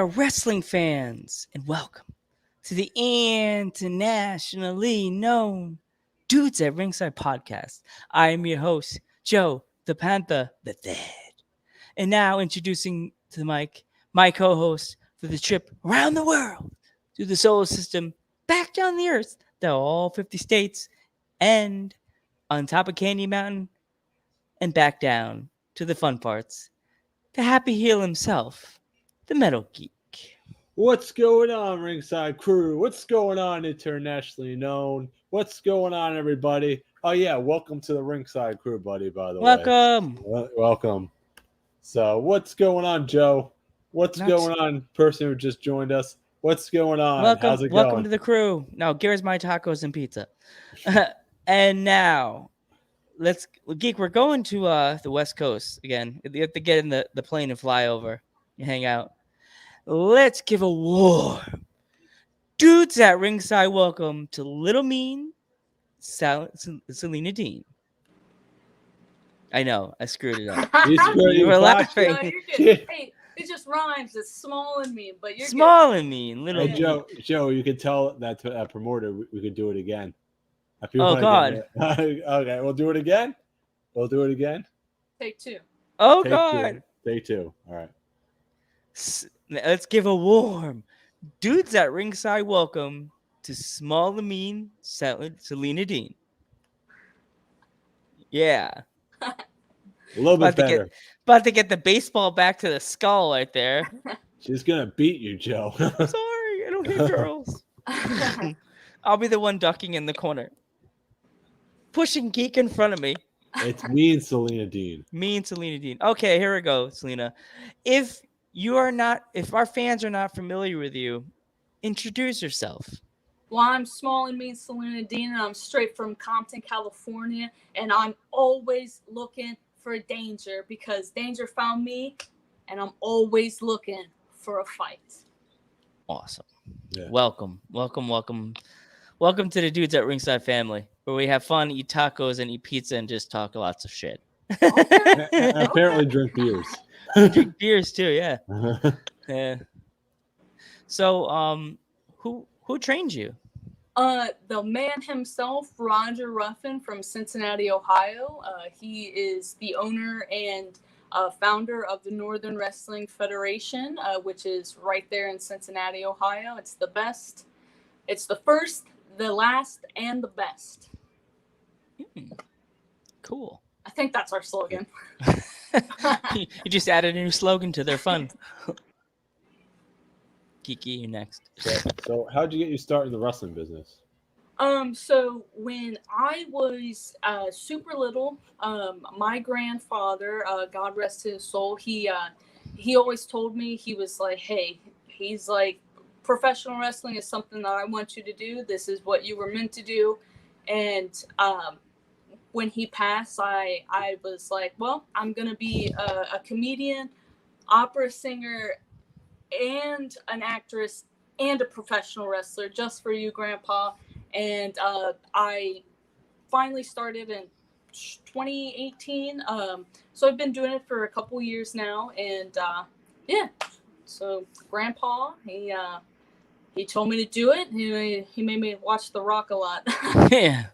there, wrestling fans, and welcome to the internationally known Dudes at Ringside podcast. I am your host, Joe the Panther the Third. And now introducing to the mic my co-host for the trip around the world, through the solar system, back down the earth, to all 50 states, and on top of Candy Mountain, and back down to the fun parts. The happy heel himself, the Metal Geek. What's going on, Ringside Crew? What's going on, internationally known? What's going on, everybody? Oh, yeah, welcome to the Ringside Crew, buddy, by the way. Welcome. Welcome. So, what's going on, Joe? What's going on, person who just joined us? What's going on? How's it Welcome going? to the crew. Now, here's my tacos and pizza. And now, Geek, we're going to the West Coast again. You have to get in the plane and fly over. You hang out. Let's give a warm Dudes at Ringside welcome to Little Mean Selena Dean. I know, I screwed it up. You were laughing. No, you're good. Hey, it just rhymes. It's small and mean, but you're Small and mean, little Hey, mean. Joe, you can tell that promoter we could do it again. Oh, God. Okay, we'll do it again. Take two. Oh, Take God. Take two. All right. Let's give a warm Dudes at Ringside welcome to Small and Mean Selena Dean. Yeah. A little bit better. About to get the baseball back to the skull right there. She's going to beat you, Joe. Sorry, I don't hit girls. I'll be the one ducking in the corner. Pushing Geek in front of me. It's me and Selena Dean. Okay, here we go, Selena. If our fans are not familiar with you, introduce yourself. Well, I'm small and mean Selena Dean, and I'm straight from Compton, California, and I'm always looking for danger because danger found me, and I'm always looking for a fight. Awesome. Yeah. Welcome to the Dudes at Ringside family, where we have fun, eat tacos, and eat pizza, and just talk lots of shit. Okay. And apparently drink beers. Drink beers too, yeah. Yeah. So, who trained you? The man himself, Roger Ruffin from Cincinnati, Ohio. He is the owner and founder of the Northern Wrestling Federation, which is right there in Cincinnati, Ohio. It's the best. It's the first, the last, and the best. Cool. I think that's our slogan. You just added a new slogan to their fun. Kiki, you next. So how'd you get your start in the wrestling business? So when I was super little, my grandfather, God rest his soul, he always told me, he was like, hey, he's like, professional wrestling is something that I want you to do. This is what you were meant to do. And when he passed, I was like, well, I'm going to be a comedian, opera singer, and an actress and a professional wrestler just for you, Grandpa. And I finally started in 2018. So I've been doing it for a couple years now. And yeah, so Grandpa, he told me to do it. He made me watch The Rock a lot. Yeah.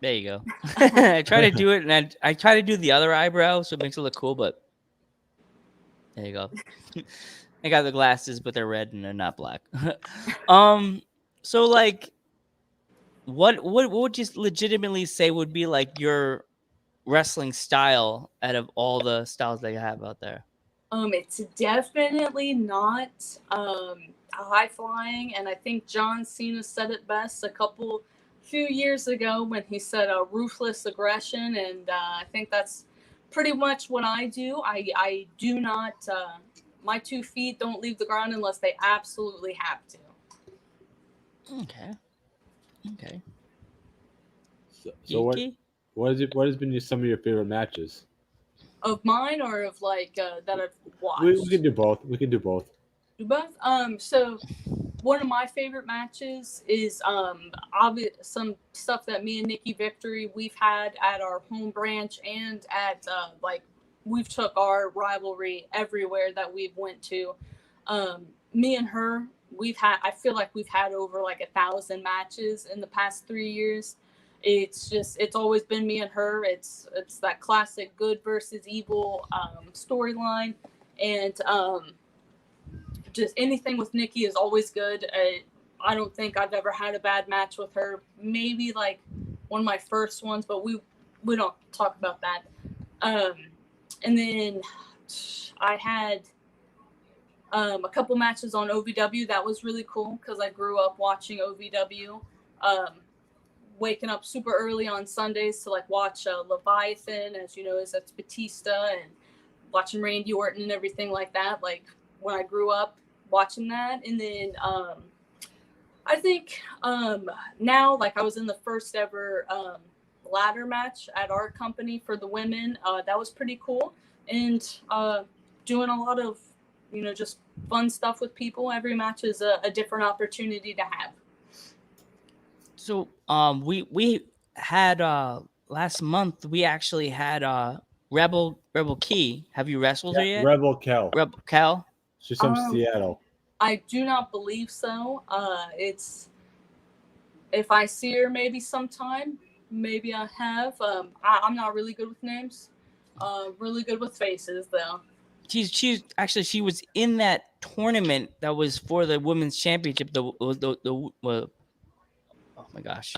There you go. I try to do it, and I try to do the other eyebrow, so it makes it look cool. But there you go. I got the glasses, but they're red and they're not black. So like, what would you legitimately say would be like your wrestling style out of all the styles that you have out there? It's definitely not high flying, and I think John Cena said it best few years ago when he said ruthless aggression, and I think that's pretty much what I do. I do not, my 2 feet don't leave the ground unless they absolutely have to. Okay. So what has been some of your favorite matches? Of mine or of like that I've watched? We can do both. Do both. So one of my favorite matches is some stuff that me and Nikki Victory we've had at our home branch and at like we've took our rivalry everywhere that we've went to. Me and her, I feel like we've had over like 1,000 matches in the past 3 years. It's always been me and her. It's that classic good versus evil storyline, and just anything with Nikki is always good. I don't think I've ever had a bad match with her. Maybe like one of my first ones, but we don't talk about that. And then I had a couple matches on OVW. That was really cool because I grew up watching OVW. Waking up super early on Sundays to like watch Leviathan, as you know, that's Batista, and watching Randy Orton and everything like that. Like when I grew up watching that, and then I think now, like I was in the first ever ladder match at our company for the women. That was pretty cool, and doing a lot of just fun stuff with people. Every match is a different opportunity to have. So we had last month we actually had Rebel Key. Have you wrestled her yet? Rebel Kel. Rebel Kel. She's from Seattle. I do not believe so. It's if I see her maybe sometime, maybe I have. I'm not really good with names. Really good with faces though. She's actually she was in that tournament that was for the women's championship. Oh my gosh,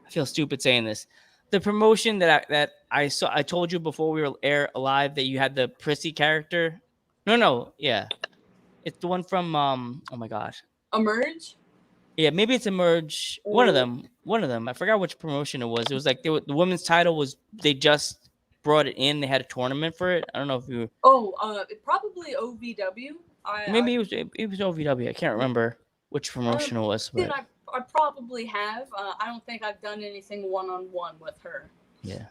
I feel stupid saying this. The promotion that I saw, I told you before we were alive that you had the Prissy character. No, yeah, it's the one from oh my gosh, Emerge. Yeah, maybe it's Emerge. One of them. I forgot which promotion it was. It was like the women's title was they just brought it in. They had a tournament for it. I don't know if you. Probably OVW. Maybe it was OVW. I can't remember which promotion it was. But I probably have. I don't think I've done anything one-on-one with her. Yeah.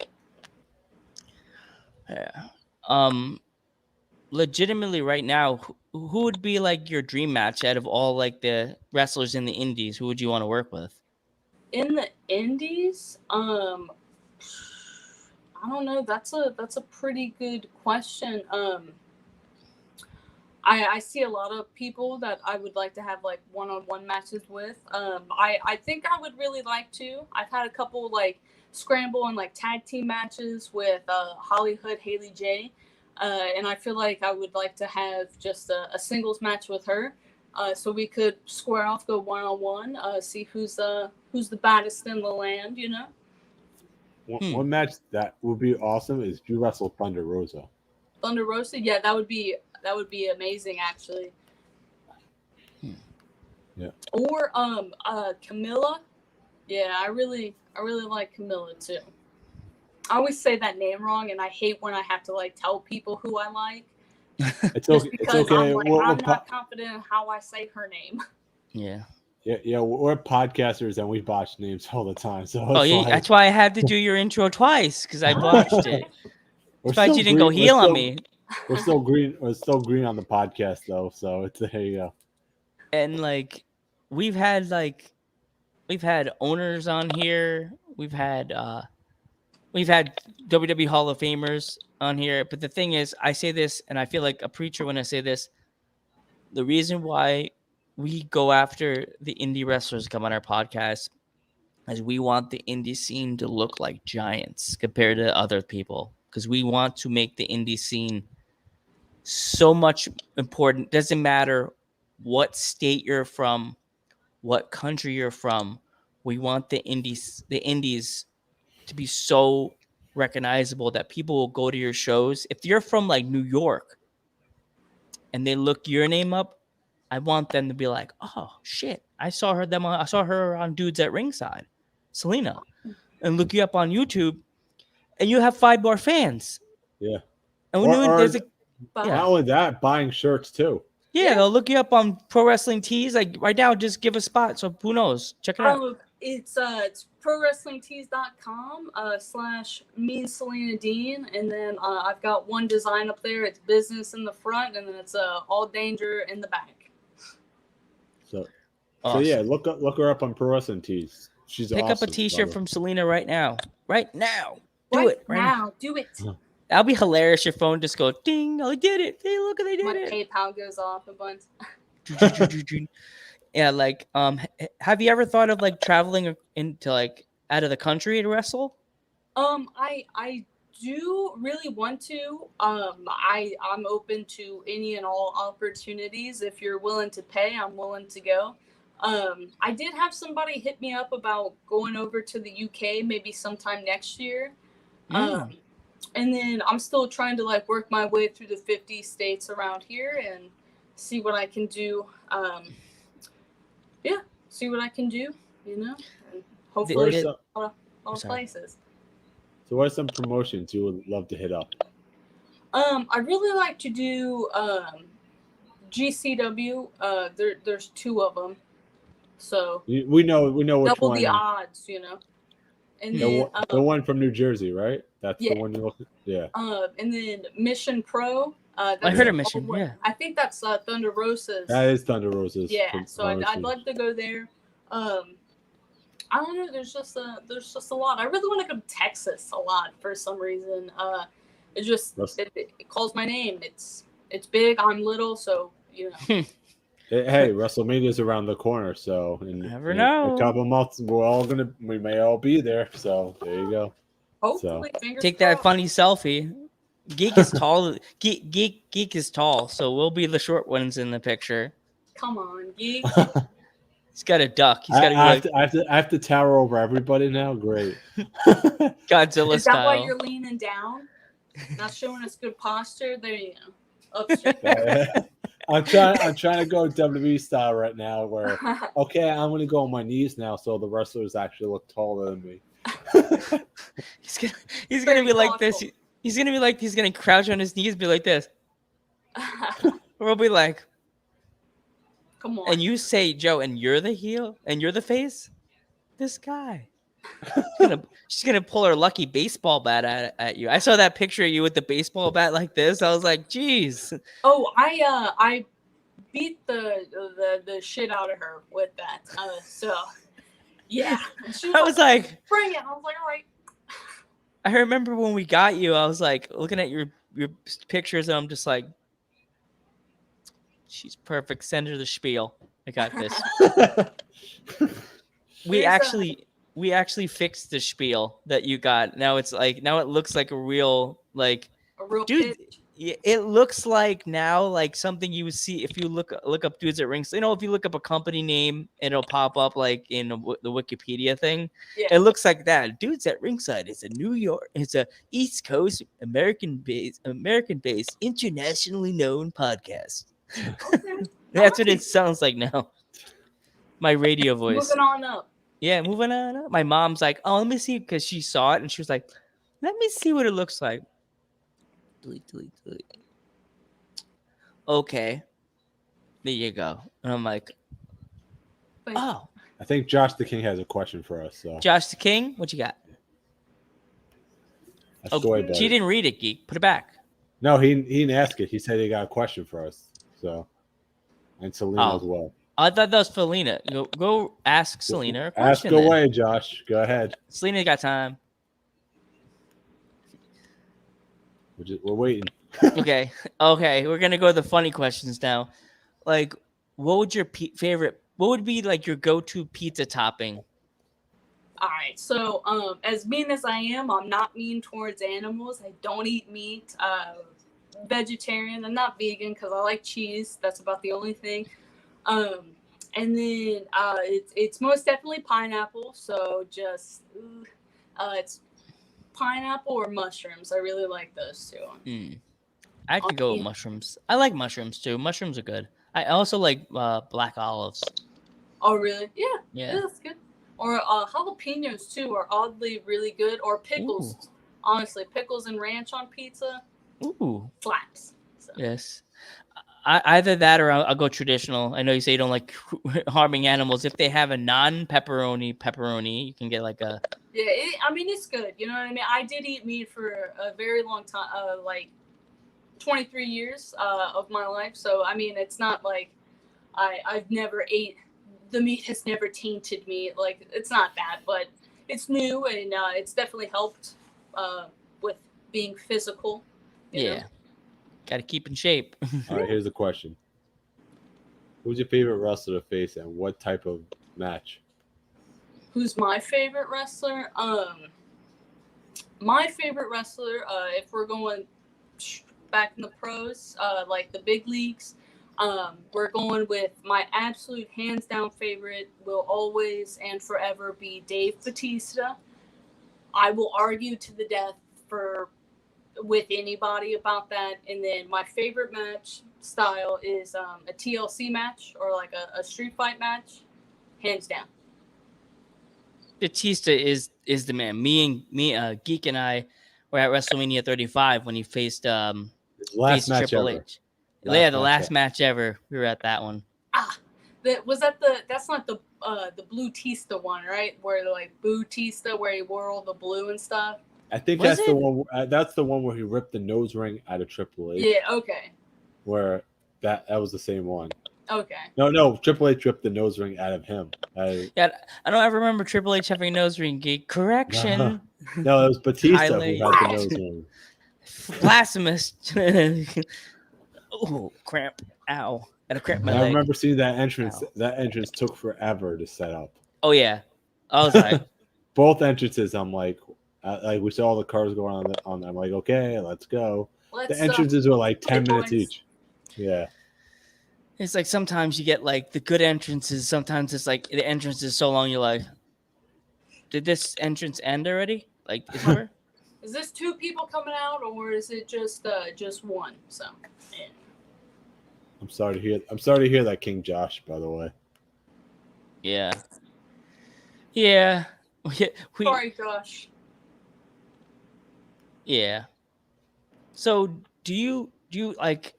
Legitimately, right now, who would be like your dream match out of all like the wrestlers in the indies? Who would you want to work with? In the indies, I don't know. That's a pretty good question. I see a lot of people that I would like to have like one-on-one matches with. I think I would really like to. I've had a couple like scramble and like tag team matches with Hollywood Haley J, and I feel like I would like to have just a singles match with her, so we could square off, go one-on-one, see who's the baddest in the land, One match that would be awesome is if you wrestle Thunder Rosa. Thunder Rosa, yeah, that would be amazing, actually. Yeah. Or Camilla. Yeah, I really like Camilla too. I always say that name wrong, and I hate when I have to like tell people who I like. It's okay. It's okay. I'm not confident in how I say her name. Yeah. Yeah, we're podcasters and we botch names all the time. So that's why I had to do your intro twice because I botched it. That's why you didn't go heel on me. We're still green. We're still green on the podcast though, so it's there you go. And like, we've had owners on here. We've had WWE Hall of Famers on here. But the thing is, I say this, and I feel like a preacher when I say this. The reason why we go after the indie wrestlers come on our podcast is we want the indie scene to look like giants compared to other people, because we want to make the indie scene so much important. Doesn't matter what state you're from, what country you're from. We want the indies to be so recognizable that people will go to your shows. If you're from like New York and they look your name up, I want them to be like, oh shit, I saw her on Dudes at Ringside, Selena, and look you up on YouTube, and you have 5 more fans. Yeah. And we knew there's not only that, buying shirts too. Yeah, they'll look you up on Pro Wrestling Tees. Like right now, just give a spot. So who knows? Check it out. It's prowrestlingtees.com /me Selena Dean, and then I've got one design up there. It's business in the front, and then it's all danger in the back. So yeah, look her up on Pro Wrestling Tees. She's Pick awesome, up a T-shirt from Selena right now. Right now. Do it. Now. Do it. That'll be hilarious. Your phone just go ding. I did it. Hey, look, I My did it. PayPal goes off a bunch. Yeah, like have you ever thought of like traveling into like out of the country to wrestle? I do really want to. I'm open to any and all opportunities. If you're willing to pay, I'm willing to go. I did have somebody hit me up about going over to the UK maybe sometime next year. Um, and then I'm still trying to like work my way through the 50 states around here and see what I can do. Yeah, see what I can do. You know, and hopefully Did- a lot of sorry. places. So what are some promotions you would love to hit up? I really like to do GCW. There's two of them, so We know which double one. the odds, you know. And The, then the one from New Jersey, right? That's yeah. the one you're looking. Yeah. And then Mission Pro. That's I heard of Mission. Yeah. I think that's Thunder Rosa's. That is Thunder Rosa's. Yeah, so I'd like to go there. I don't know. There's just a lot. I really want to go to Texas a lot for some reason. It just it calls my name. It's big. I'm little, so you know. Hey, WrestleMania's around the corner, so Never know. a couple months we may all be there. So there you go. Hopefully, fingers Take that crossed. funny selfie. Geek is tall. Geek is tall, so we'll be the short ones in the picture. Come on, Geek. He's got a duck. He's got to be like I have to tower over everybody now. Great. Godzilla Is that style. why you're leaning down? Not showing us good posture. There you go. Up straight. I'm trying to go WWE style right now, where okay, I'm gonna go on my knees now, so the wrestlers actually look taller than me. He's gonna be like this. He's gonna be like he's gonna crouch on his knees, be like this. We'll be like, come on. And you say, Joe, and you're the heel, and you're the face. This guy. She's gonna pull her lucky baseball bat at you. I saw that picture of you with the baseball bat like this. I was like, geez. Oh, I beat the shit out of her with that. So yeah. I was like, bring it. I was like, all right. I remember when we got you, I was like looking at your pictures, and I'm just like, she's perfect. Send her the spiel. I got this. We actually fixed the spiel that you got. Now it's like it looks like a real dude. Pitch. It looks like now like something you would see if you look up dudes at rings. You know, if you look up a company name, it'll pop up like in the Wikipedia thing. Yeah. It looks like that. Dudes at Ringside. It's a New York. It's a East Coast American based, internationally known podcast. Okay. That's what it sounds like now. My radio voice. Moving on up. Yeah, moving on up. My mom's like, oh, let me see, because she saw it and she was like, let me see what it looks like. Delete. Okay. There you go. And I'm like, oh. I think Josh the King has a question for us. So Josh the King, what you got? She didn't read it, Geek. Put it back. No, he didn't ask it. He said he got a question for us. So, and Selena as well. I thought that was Selena. Go ask Selena a question. Ask away, Josh. Go ahead. Selena got time. We're waiting. Okay. We're gonna go to the funny questions now. Like, what would your favorite? What would be like your go-to pizza topping? All right. So, as mean as I am, I'm not mean towards animals. I don't eat meat. Vegetarian. I'm not vegan because I like cheese. That's about the only thing. And then it's most definitely pineapple. So just it's pineapple or mushrooms. I really like those two. I could go with mushrooms. I like mushrooms too. Mushrooms are good. I also like black olives. Oh really? Yeah, that's good. Or jalapenos too are oddly really good. Or pickles. Ooh. Honestly, pickles and ranch on pizza. Ooh, slaps. So. Yes. Either that or I'll go traditional. I know you say you don't like harming animals. If they have a non-pepperoni, you can get like a... Yeah, it's good. You know what I mean? I did eat meat for a very long time, like 23 years of my life. So, I mean, it's not like I've never ate... The meat has never tainted me. Like, it's not bad, but it's new and it's definitely helped with being physical. You know? Got to keep in shape. All right, here's the question: who's your favorite wrestler to face, and what type of match? Who's my favorite wrestler? My favorite wrestler, if we're going back in the pros, like the big leagues, we're going with my absolute hands down favorite will always and forever be Dave Bautista. I will argue to the death with anybody about that. And then my favorite match style is a TLC match or like a street fight match, hands down. Batista is the man. Geek and I were at WrestleMania 35 when he faced Last match Triple ever. H. The last match ever. We were at that one. That's not the Blue Tista one, right? Where like Bautista, where he wore all the blue and stuff. I think that's the one. That's the one where he ripped the nose ring out of Triple H. Yeah. Okay. Where that was the same one. Okay. No. Triple H ripped the nose ring out of him. I don't ever remember Triple H having a nose ring. Correction. No, it was Batista who had the nose ring. Blasphemous. Oh, cramp. Ow. Got a cramp in my leg. I remember seeing that entrance. Ow. That entrance took forever to set up. Oh, yeah. I was like... Both entrances, I'm like we saw all the cars going on. I'm like, okay, let's go. The entrances were like 10 minutes each. Yeah. It's like sometimes you get like the good entrances. Sometimes it's like the entrance is so long you're like, did this entrance end already? Like, is this two people coming out or is it just one? So, yeah. I'm sorry to hear that, King Josh. By the way. Yeah. Sorry, Josh. Yeah. So, do you like?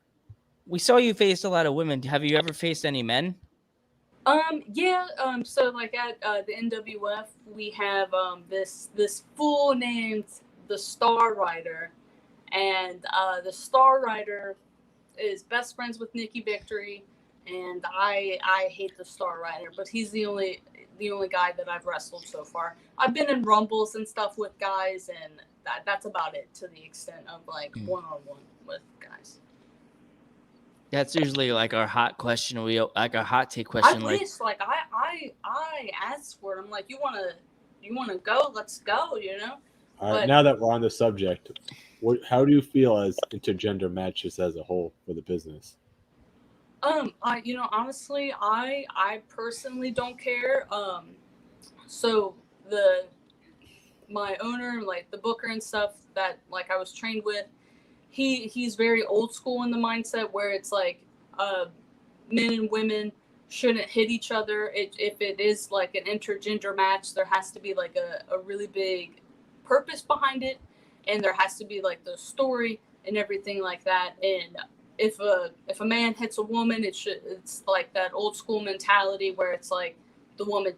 We saw you faced a lot of women. Have you ever faced any men? Yeah. So like at the NWF, we have this fool named the Star Rider, and the Star Rider is best friends with Nikki Victory, and I hate the Star Rider, but he's the only guy that I've wrestled so far. I've been in rumbles and stuff with guys, and that's about it to the extent of like one-on-one with guys. That's usually like our hot question. Like our hot take question. I wish like I asked for it. I'm like, you wanna go? Let's go. You know. All right. Now that we're on the subject, how do you feel as intergender matches as a whole for the business? Honestly, I personally don't care. So my owner, like the booker and stuff that like I was trained with, he's very old school in the mindset where it's like men and women shouldn't hit each other. If it is like an intergender match, there has to be like a really big purpose behind it, and there has to be like the story and everything like that. And if a man hits a woman, it's like that old school mentality where it's like the woman,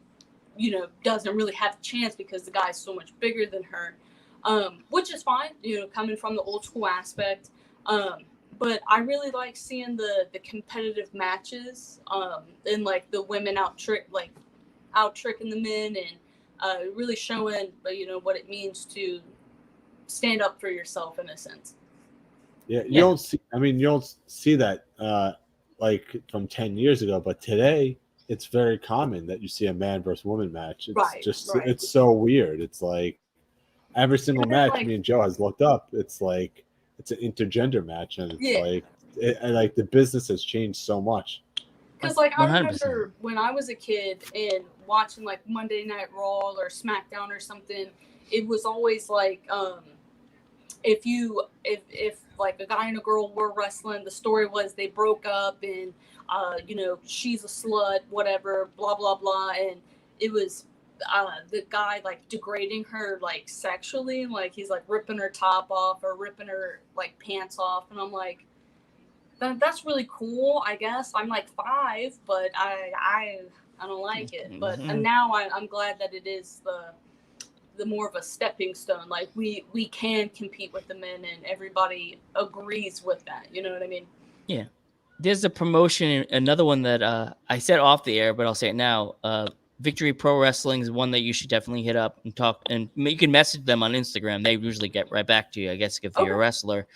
doesn't really have a chance because the guy's so much bigger than her. Which is fine, coming from the old school aspect. But I really like seeing the competitive matches, and like the women out tricking the men, and really showing, what it means to stand up for yourself in a sense. Yeah, you don't see that like from 10 years ago, but today it's very common that you see a man versus woman match. It's it's so weird. It's like every single match me and Joe has looked up, it's like it's an intergender match, and it's like the business has changed so much. Because like I remember when I was a kid and watching like Monday Night Raw or SmackDown or something, it was always like if like a guy and a girl were wrestling, the story was they broke up and she's a slut, whatever, blah blah blah, and it was the guy like degrading her like sexually, like he's like ripping her top off or ripping her like pants off, and I'm like, that's really cool, I guess. I'm like 5, but I don't like it. But and now I'm glad that it is the more of a stepping stone. Like we can compete with the men, and everybody agrees with that. You know what I mean? Yeah. There's a promotion, another one that I said off the air, but I'll say it now. Victory Pro Wrestling is one that you should definitely hit up and talk. And you can message them on Instagram. They usually get right back to you, I guess, if you're a wrestler.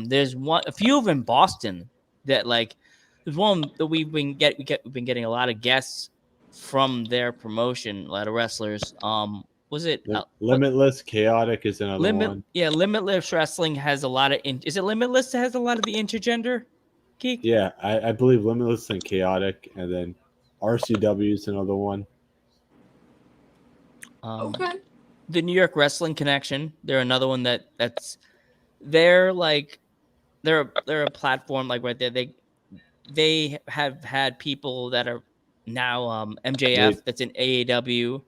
There's a few of them in Boston that like. There's one that we've been getting a lot of guests from their promotion. A lot of wrestlers. Was it Limitless Chaotic is another one. Yeah, Limitless Wrestling has a lot of. Is it Limitless that has a lot of the intergender? Geek? Yeah, I believe Limitless and Chaotic, and then RCW is another one. Okay. The New York Wrestling Connection. They're another one they're like they're a platform like right there. They have had people that are now MJF that's in AAW.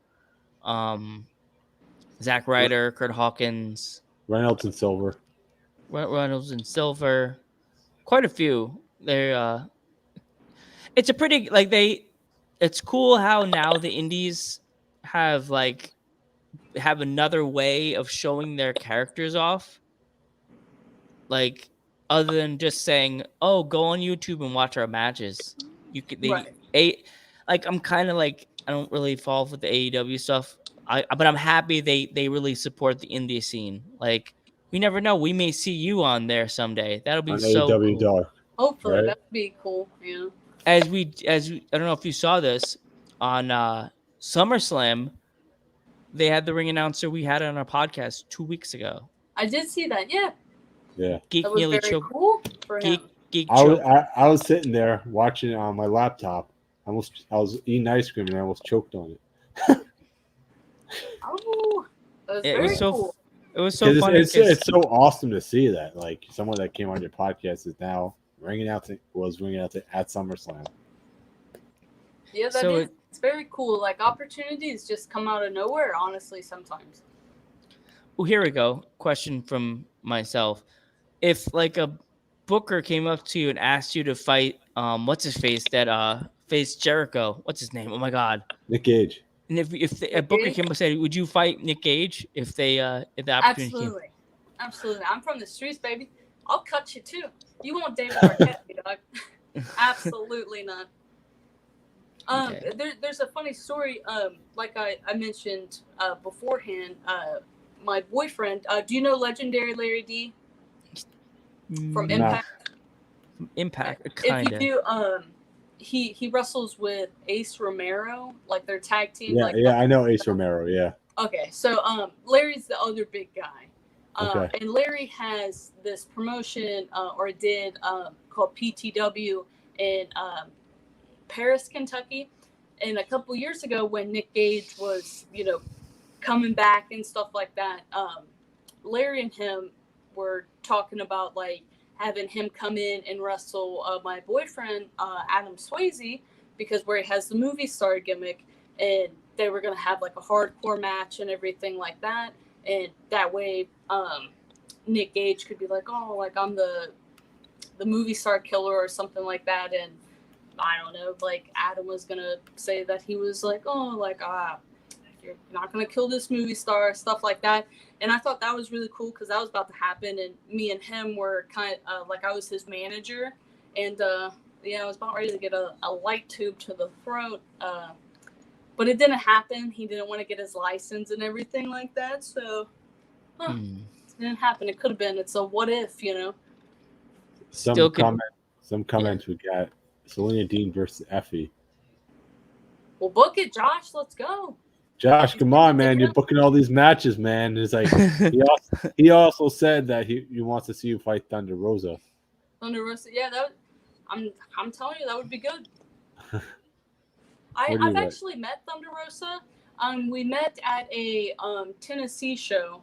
Zach Ryder, Kurt Hawkins, Reynolds and Silver. Reynolds and Silver. Quite a few. They're it's a pretty like it's cool how now the indies have another way of showing their characters off. Like other than just saying, "Oh, go on YouTube and watch our matches." You could like I'm kind of like I don't really fall for the AEW stuff. But I'm happy they really support the indie scene. Like we never know, we may see you on there someday. That'll be on so AEW cool. Dark. Hopefully, right? That'd be cool. Yeah. As we I don't know if you saw this on SummerSlam, they had the ring announcer we had on our podcast 2 weeks ago. I did see that. Yeah. Yeah. Geek that was nearly very choked. Cool for him. Geek I was sitting there watching it on my laptop. I was eating ice cream and I almost choked on it. Oh, that was very cool. It was so funny. It's so awesome to see that like someone that came on your podcast is now ringing out at SummerSlam. Yeah, it's very cool. Like opportunities just come out of nowhere, honestly, sometimes. Well, here we go. Question from myself. If like a booker came up to you and asked you to fight what's his face that faced Jericho, what's his name? Oh my god. Nick Gage. And if a booker came up and said, would you fight Nick Gage if the opportunity came? Absolutely. I'm from the streets, baby. I'll cut you too. You won't David Arquette me, dog. Absolutely not. Okay. There's a funny story. Like I mentioned beforehand, my boyfriend. Do you know legendary Larry D? From Impact. Impact, kind of. If you do, he wrestles with Ace Romero, like their tag team. Yeah, I know Ace Romero. Yeah. Okay, so Larry's the other big guy. Okay. And Larry has this promotion, or did, called PTW in Paris, Kentucky. And a couple years ago, when Nick Gage was, coming back and stuff like that, Larry and him were talking about like having him come in and wrestle my boyfriend, Adam Swayze, because where he has the movie star gimmick, and they were gonna have like a hardcore match and everything like that, and that way, Nick Gage could be like, oh, like I'm the movie star killer or something like that, and I don't know, like Adam was gonna say that he was like, oh, like you're not gonna kill this movie star, stuff like that. And I thought that was really cool because that was about to happen, and me and him were kind of like I was his manager, and I was about ready to get a light tube to the throat, but it didn't happen. He didn't want to get his license and everything like that, so it didn't happen. It could have been. It's a what if, Some comments we got. Selena Dean versus Effie. Well, book it, Josh. Let's go. Josh, come on, man! You're booking all these matches, man. It's like he also said that he wants to see you fight Thunder Rosa. Thunder Rosa, yeah, I'm telling you, that would be good. I've actually met Thunder Rosa. We met at a Tennessee show,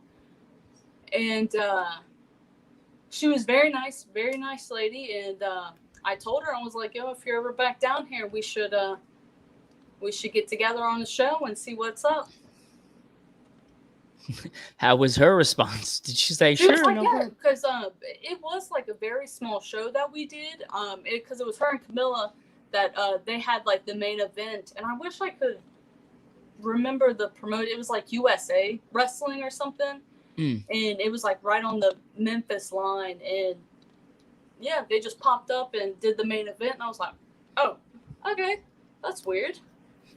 and she was very nice lady. And I told her, I was like, yo, if you're ever back down here, we should get together on the show and see what's up. How was her response? Did she say sure? Like, yeah, because it was like a very small show that we did. Because it was her and Camilla that they had like the main event, and I wish I could remember the promote. It was like USA Wrestling or something, and it was like right on the Memphis line, and yeah, they just popped up and did the main event, and I was like, oh, okay, that's weird.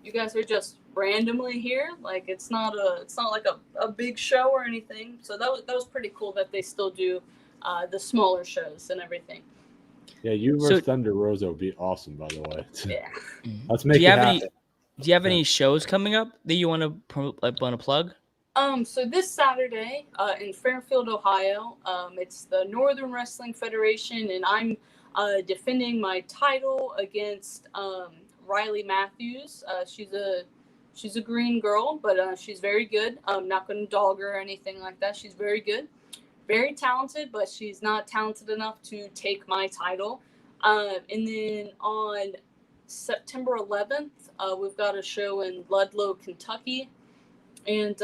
you guys are just randomly here. Like it's not like a big show or anything. So that was pretty cool that they still do the smaller shows and everything. Yeah, you versus Thunder Rosa would be awesome, by the way. Yeah. Let's make it happen. Do you have any shows coming up that you want to plug? So this Saturday, in Fairfield, Ohio, it's the Northern Wrestling Federation, and I'm defending my title against Riley Matthews. She's a green girl, but she's very good. I'm not going to dog her or anything like that. She's very good, very talented, but she's not talented enough to take my title. And then on September 11th, we've got a show in Ludlow, Kentucky. And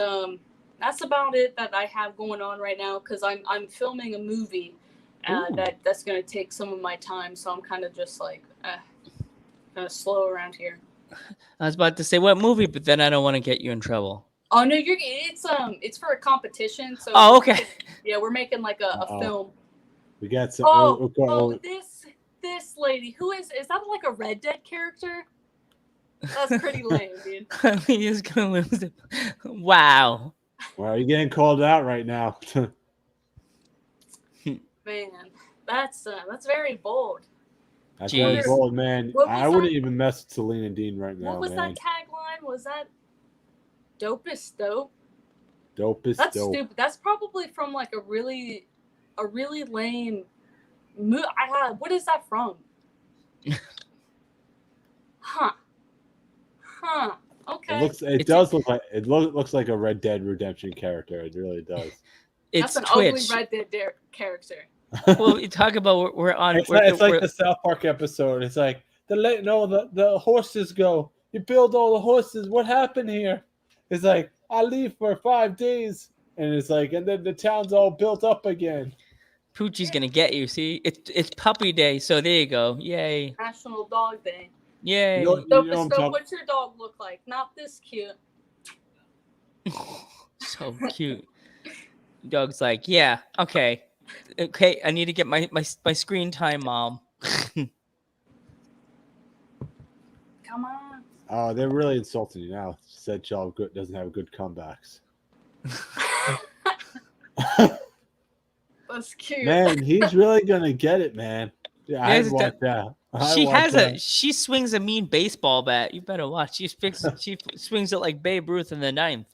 that's about it that I have going on right now, because I'm filming a movie that's going to take some of my time. So I'm kind of just like kind of slow around here. I was about to say what movie, but then I don't want to get you in trouble. Oh no, it's for a competition. So oh, okay. We're making like a film. We got some. This lady, who is that like a Red Dead character? That's pretty lame, dude. He's gonna lose it. Wow. Well, you're getting called out right now. Man, that's very bold. That's very bold, man. I wouldn't even mess with Selena Dean right now. What was that tagline? Was that dopest dope? Dopest That's dope. Stupid. That's probably from like a really lame movie. What is that from? Huh. Okay. It looks like a Red Dead Redemption character. It really does. That's an Twitch. ugly Red Dead character. Well, you talk about we're on. It's like the South Park episode. It's like the horses go. You build all the horses. What happened here? It's like I leave for 5 days, and it's like, and then the town's all built up again. Poochie's gonna get you. See, it's puppy day, so there you go. Yay! National Dog Day. Yay! What's your dog look like? Not this cute. So cute. Dog's like, yeah, okay. I need to get my screen time, Mom. Come on. Oh, they're really insulting you now. Said Charles doesn't have good comebacks. That's cute. Man, he's really gonna get it, man. Yeah, I want that. She swings a mean baseball bat. You better watch. She swings it like Babe Ruth in the 9th.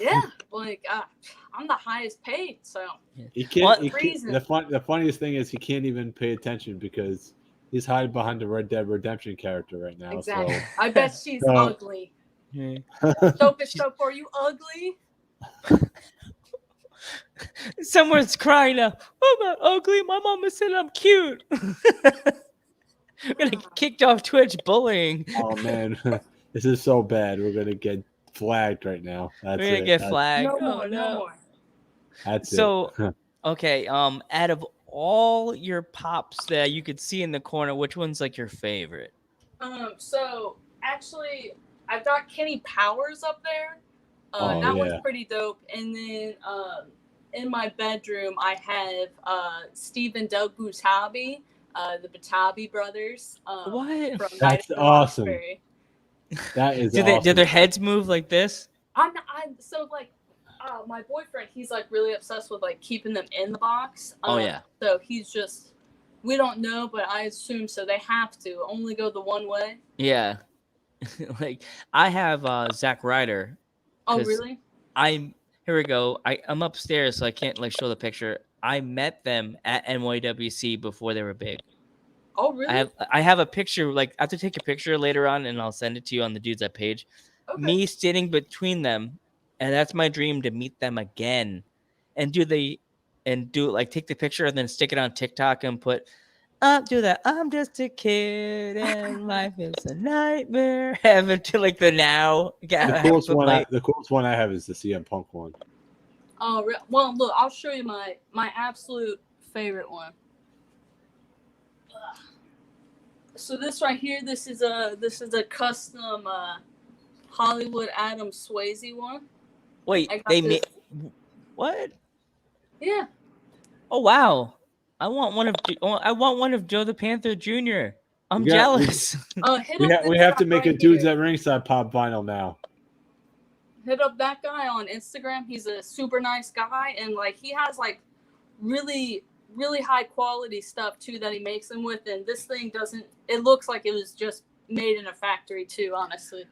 Yeah, like I'm the highest paid, so he can't. The funniest thing is he can't even pay attention because he's hiding behind the Red Dead Redemption character right now. Exactly. So. I bet she's ugly. Yeah. Dopest, are you ugly? Someone's crying now. I'm not ugly. My mama said I'm cute. We're gonna get kicked off Twitch bullying. Oh man, this is so bad. We're gonna get flagged right now. We're gonna get flagged. No more. That's so, okay. Out of all your pops that you could see in the corner, which one's like your favorite? So actually, I've got Kenny Powers up there. That one's pretty dope. And then in my bedroom, I have Steve and Doug Butabi, the Butabi brothers. What? That's awesome. That is awesome. Do their heads move like this? My boyfriend, he's like really obsessed with like keeping them in the box. So he's just, we don't know, but I assume so. They have to only go the one way. Yeah. Like I have Zack Ryder. Oh, really? Here we go. I'm upstairs, so I can't like show the picture. I met them at NYWC before they were big. Oh, really? I have a picture. Like I have to take a picture later on, and I'll send it to you on the Dudes Up page. Okay. Me sitting between them, and that's my dream to meet them again, and take the picture and then stick it on TikTok and put. Do that. I'm just a kid and life is a nightmare. Having to like the now. The coolest one I have is the CM Punk one. Oh, well, look, I'll show you my absolute favorite one. So this right here, this is a custom Hollywood Adam Swayze one. Wait, they made what? Yeah. Oh wow. I want one of Joe the Panther Jr. I'm jealous. We have to make a Dudes at Ringside pop vinyl now. Hit up that guy on Instagram. He's a super nice guy, and like he has like really high quality stuff too that he makes them with. And this thing doesn't. It looks like it was just made in a factory too. Honestly.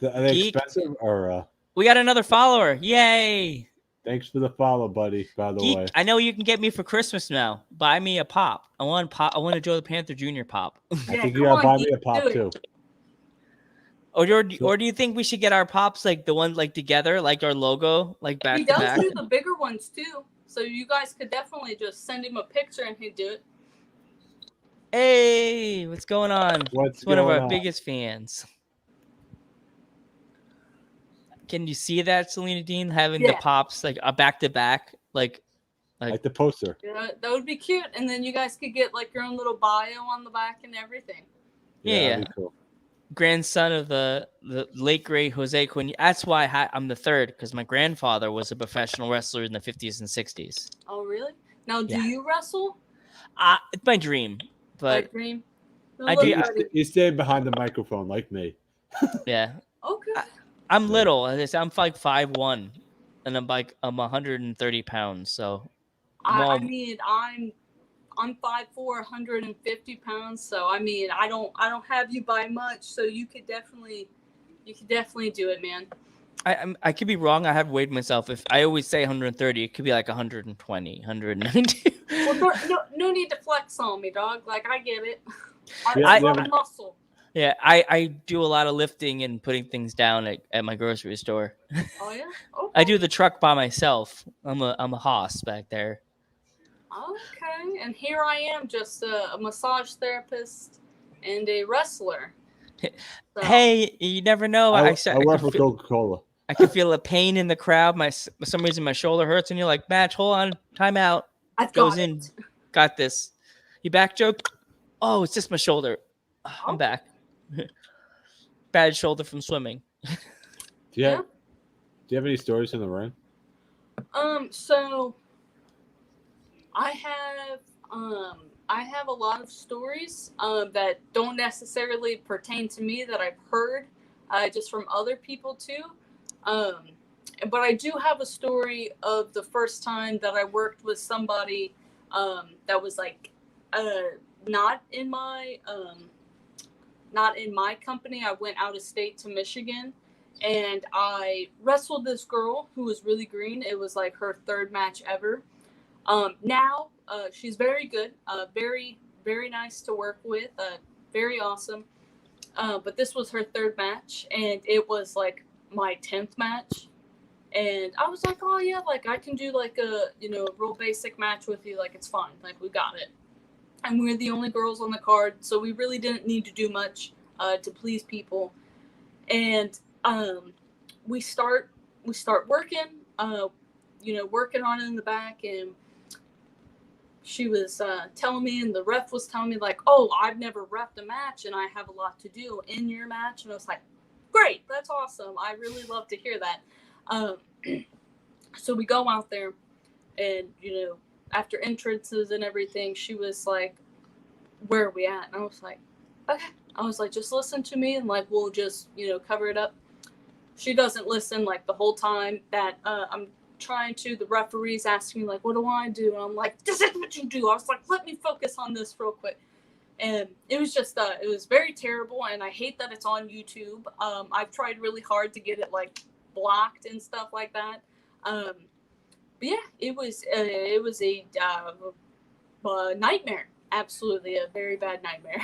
Are they expensive or? We got another follower! Yay! Thanks for the follow, buddy. By the way, I know you can get me for Christmas now. Buy me a pop. I want pop. I want a Joe the Panther Jr. pop. I think you gotta buy me a pop too. Or do you think we should get our pops like the ones like together, like our logo, like back to back? He does do the bigger ones too, so you guys could definitely just send him a picture and he'd do it. Hey, what's going on? It's one of our biggest fans. Can you see that, Selena Dean, having the pops like a back to back, like the poster? Yeah, that would be cute, and then you guys could get like your own little bio on the back and everything. Yeah. That'd be cool. Grandson of the late great Jose Quinn. That's why I'm the third, because my grandfather was a professional wrestler in the 50s and 60s. Oh, really? Now, do you wrestle? It's my dream. But my dream. I do. You stay behind the microphone like me. Yeah. Okay. I'm little. I'm like 5'1", and I'm 130 pounds. So I'm 5'4", 150 pounds. So I mean, I don't have you by much. So you could definitely do it, man. I could be wrong. I have weighed myself. If I always say 130, it could be like 120, 190. Well, no need to flex on me, dog. Like I get it. I love muscle. Yeah, I do a lot of lifting and putting things down at my grocery store. Oh yeah. Okay. I do the truck by myself. I'm a hoss back there. Okay, and here I am, just a massage therapist and a wrestler. So. Hey, you never know. I work for Coca-Cola. I can feel a pain in the crowd. For some reason, my shoulder hurts, and you're like, "Match, hold on, time out." Got this. You back, Joe? Oh, it's just my shoulder. I'm back. Bad shoulder from swimming. Do you have any stories in the ring? So I have a lot of stories that don't necessarily pertain to me that I've heard just from other people too. But I do have a story of the first time that I worked with somebody that was like not in my company. I went out of state to Michigan, and I wrestled this girl who was really green. It was like her third match ever. Now she's very good, very, very nice to work with, very awesome. But this was her third match, and it was like my 10th match. And I was like, oh yeah, like I can do like a, real basic match with you. Like it's fine. Like we got it. And we're the only girls on the card, so we really didn't need to do much to please people. And we start working, working on it in the back. And she was telling me, and the ref was telling me like, oh, I've never reffed a match, and I have a lot to do in your match. And I was like, great, that's awesome. I really love to hear that. So we go out there, and after entrances and everything, she was like, where are we at? And I was like, okay. I was like, just listen to me, and like we'll just cover it up. She doesn't listen like the whole time that I'm trying to. The referee's asking me like, what do I do? And I'm like, this is what you do. I was like, let me focus on this real quick. And it was just it was very terrible, and I hate that it's on YouTube. I've tried really hard to get it like blocked and stuff like that. But yeah, it was a nightmare. Absolutely a very bad nightmare.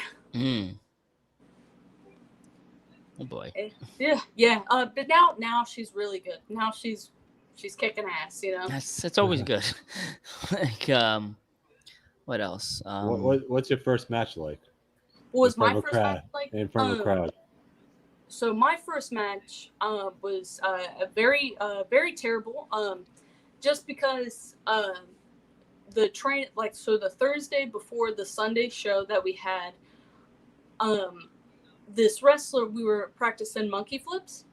Oh boy. Yeah. But now she's really good. Now she's kicking ass. That's always good. Like what else? What's your first match like? What was my first match like? In front of a crowd. So my first match was a very terrible. Just because the Thursday before the Sunday show that we had, this wrestler, we were practicing monkey flips,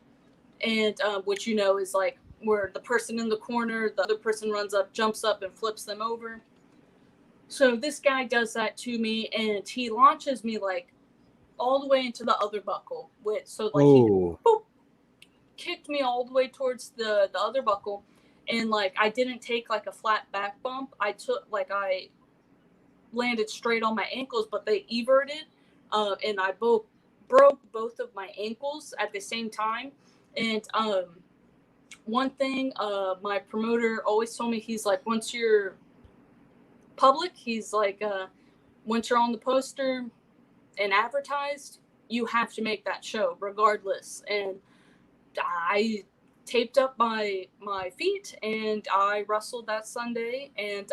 and which is like where the person in the corner, the other person runs up, jumps up, and flips them over. So this guy does that to me, and he launches me like all the way into the other buckle. So like he boop, kicked me all the way towards the other buckle, and like I didn't take like a flat back bump. I landed straight on my ankles, but they everted, and I broke both of my ankles at the same time. And one thing my promoter always told me, he's like, once you're public, he's like, once you're on the poster and advertised, you have to make that show regardless. And I taped up my feet and I wrestled that Sunday. And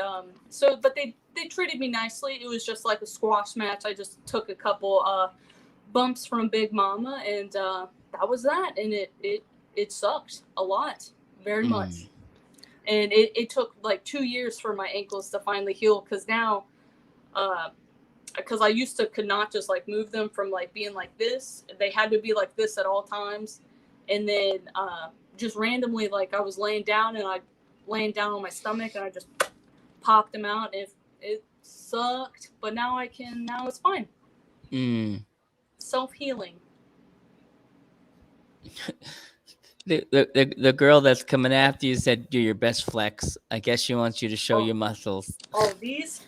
but they treated me nicely. It was just like a squash match. I just took a couple bumps from Big Mama, and that was that. And it sucked a lot, very much. And it took like 2 years for my ankles to finally heal, because now because I used to could not just like move them from like being like this. They had to be like this at all times. And then just randomly, like I was laying down on my stomach, and I just popped them out. It sucked, but now it's fine. Self-healing. The girl that's coming after you said do your best flex. I guess she wants you to show your muscles. Oh, these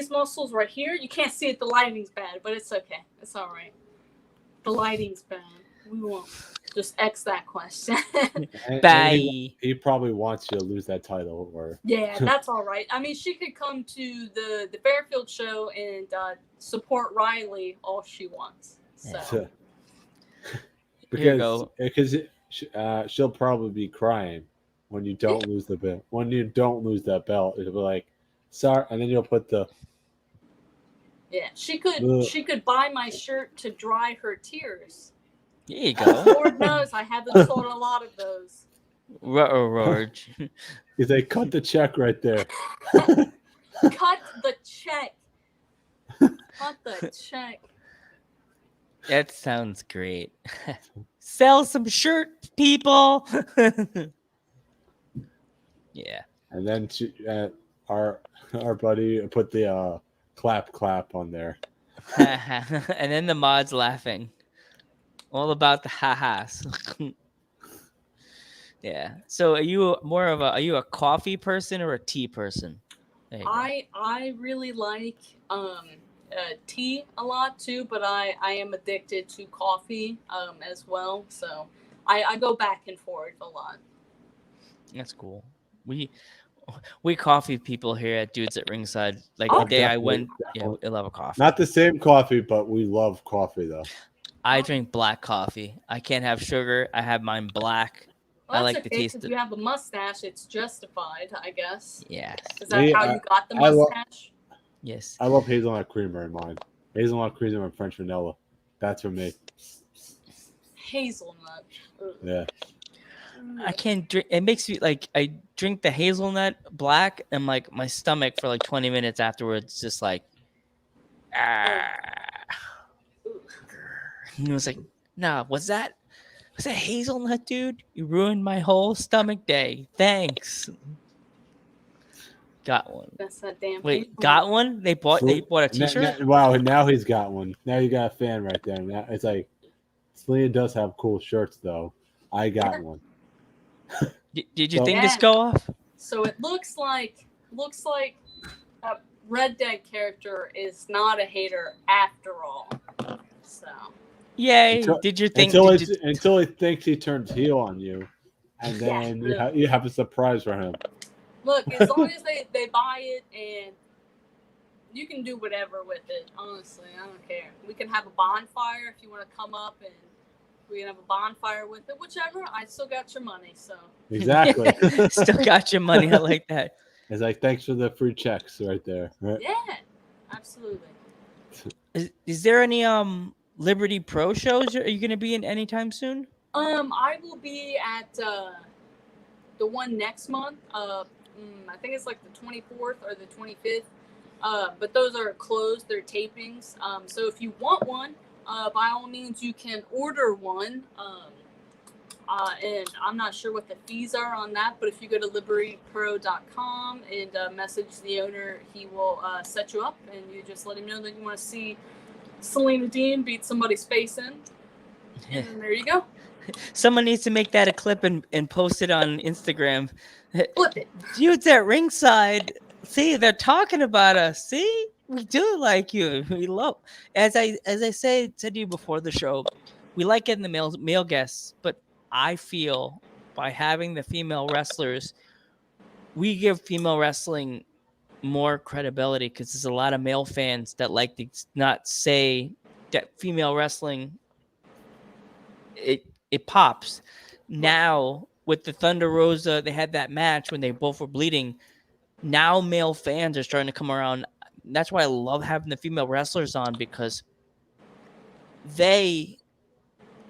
muscles right here, you can't see it. The lighting's bad, but it's okay. It's all right. The lighting's bad. We won't just X that question. Bye. He probably wants you to lose that title, or yeah, that's all right. I mean, she could come to the Fairfield show and support Riley all she wants. So because she'll probably be crying when you don't lose the belt. When you don't lose that belt, it'll be like, sorry, and then you'll put the. Yeah, she could buy my shirt to dry her tears. There you go. Lord knows I haven't sold a lot of those. Roach. He's like, cut the check right there. Cut the check. Cut the check. That sounds great. Sell some shirts, people. Yeah. And then our buddy put the clap on there. And then the mods laughing. All about the ha-has. Yeah. So are you a coffee person or a tea person? I really like tea a lot too, but I am addicted to coffee as well. So I go back and forth a lot. That's cool. We coffee people here at Dudes at Ringside. Like the day I went, yeah, I love a coffee. Not the same coffee, but we love coffee though. I drink black coffee. I can't have sugar. I have mine black. Well, I like the taste of it. You have a mustache, it's justified, I guess. Yes. Is that how you got the mustache? Yes. I love hazelnut creamer in mine. Hazelnut creamer and French vanilla. That's for me. Hazelnut. Ugh. Yeah. I can't drink. It makes me like I drink the hazelnut black, and like my stomach for like 20 minutes afterwards, just like And he was like, "Nah, was that hazelnut, dude? You ruined my whole stomach day. Thanks." Got one. That's that damn. Wait, hazelnut. Got one? They bought a T-shirt. Wow, now he's got one. Now you got a fan right there. Now it's like, Selena does have cool shirts though. I got one. Did you think this go off? So it looks like a Red Dead character is not a hater after all. So. Yay! Did you think until he thinks he turns heel on you, and then you have a surprise for him. Look, as long as they buy it, and you can do whatever with it. Honestly, I don't care. We can have a bonfire if you want to come up, and we can have a bonfire with it. Whichever. I still got your money, so. Exactly. Still got your money. I like that. It's like, thanks for the free checks right there. Right? Yeah, absolutely. Is there any Liberty Pro shows are you going to be in anytime soon? I will be at the one next month. I think it's like the 24th or the 25th. But those are closed. They're tapings. So if you want one, by all means, you can order one. And I'm not sure what the fees are on that, but if you go to libertypro.com and message the owner, he will set you up, and you just let him know that you want to see Selena Dean beat somebody's face in. And then there you go. Someone needs to make that a clip and post it on Instagram. Flip it. Dudes at ringside. See, they're talking about us. See, we do like you. We love, as I said to you before the show, we like getting the male guests, but I feel by having the female wrestlers, we give female wrestling more credibility because there's a lot of male fans that like to not say that female wrestling it pops. Now with the Thunder Rosa, they had that match when they both were bleeding. Now male fans are starting to come around. That's why I love having the female wrestlers on, because they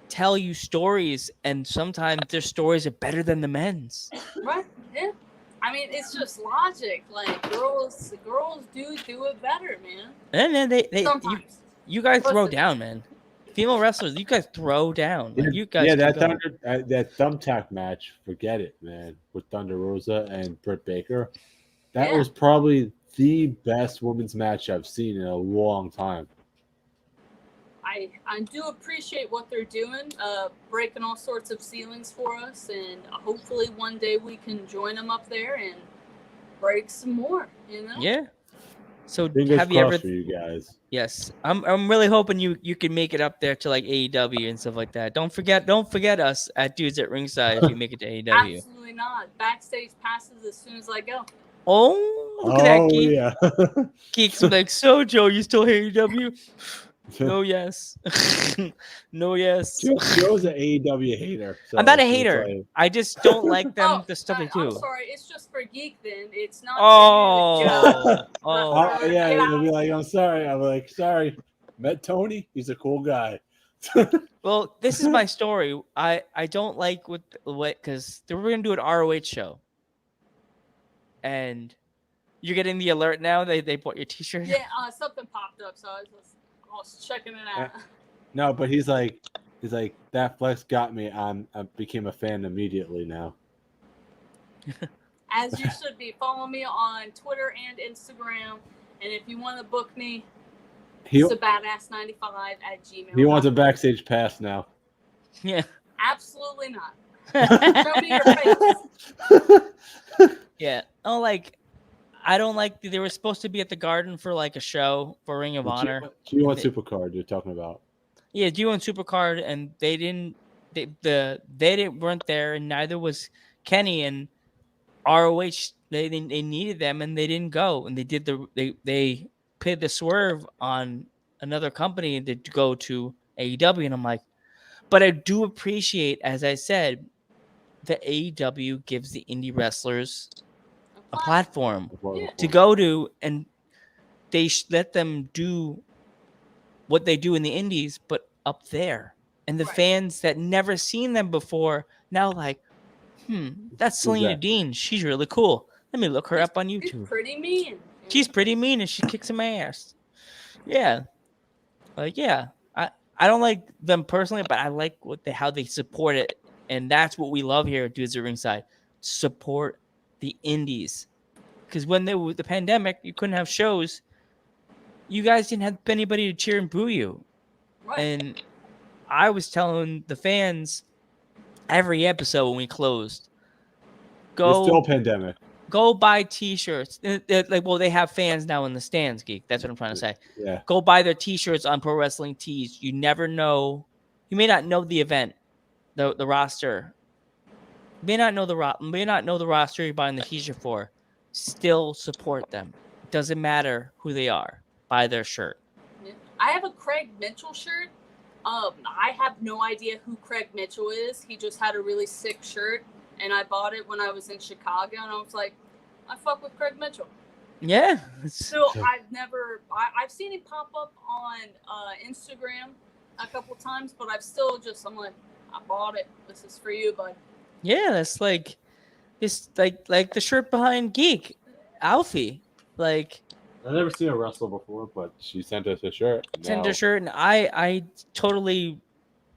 tell you stories, and sometimes their stories are better than the men's. Right? Yeah. I mean, it's just logic. Like girls do it better, man. And then they sometimes you guys throw down, man. Female wrestlers, you guys throw down. Like, you guys, that thumbtack match, forget it, man. With Thunder Rosa and Britt Baker, that was probably the best women's match I've seen in a long time. I do appreciate what they're doing, breaking all sorts of ceilings for us, and hopefully one day we can join them up there and break some more. You know? Yeah. So Fingers have you ever? For you guys. Yes, I'm really hoping you can make it up there to like AEW and stuff like that. Don't forget us at Dudes at Ringside if you make it to AEW. Absolutely not. Backstage passes as soon as I go. Oh, look at that, Geek. Yeah. Geek's like, so Joe, you still hate AEW? No, yes. No, yes. Joe's an AEW hater. So I'm not a hater. I just don't like them, the stuff they do. I'm sorry. It's just for Geek then. It's not. Yeah, they'll be like, I'm sorry. I'm like, sorry. Met Tony. He's a cool guy. Well, this is my story. I don't like what because they were going to do an ROH show. And you're getting the alert now. They bought your T-shirt. Yeah, something popped up, so I was checking it out. No, but he's like that flex got me. I became a fan immediately now. As you should be. Follow me on Twitter and Instagram, and if you want to book me, it's a badass95@gmail.com. He wants a backstage pass now. Yeah. Absolutely not. Show me your face. Yeah. Oh, like I don't like. They were supposed to be at the Garden for like a show for Ring of Honor. G1 Supercard you're talking about. Yeah, G1 Supercard, and they didn't. They weren't there, and neither was Kenny and ROH. They needed them, and they didn't go. And they paid the swerve on another company to go to AEW, and I'm like, but I do appreciate, as I said, that AEW gives the indie wrestlers a platform to go to, and they let them do what they do in the indies, but up there. And the fans that never seen them before now like, that's Selena Dean. She's really cool. Let me look her up on YouTube. She's pretty mean. She's pretty mean, and she kicks some ass. Yeah. Like, yeah. I don't like them personally, but I like how they support it. And that's what we love here at Dudes at Ringside. Support the indies. Because when there was the pandemic, you couldn't have shows. You guys didn't have anybody to cheer and boo you. Right. And I was telling the fans every episode when we closed, It's still a pandemic. Go buy T-shirts. They have fans now in the stands, Geek. That's what I'm trying to say. Yeah. Go buy their T-shirts on Pro Wrestling Tees. You never know. You may not know the event, the roster. You may not know the roster you're buying the T-shirt for. Still support them. It doesn't matter who they are. Buy their shirt. I have a Craig Mitchell shirt. I have no idea who Craig Mitchell is. He just had a really sick shirt, and I bought it when I was in Chicago, and I was like, I fuck with Craig Mitchell. Yeah. So I've seen him pop up on Instagram a couple times, but I'm like, I bought it. This is for you, bud. Yeah, that's like this, like the shirt behind Geek, Alfie. Like, I've never seen her wrestle before, but she sent us a shirt. And I totally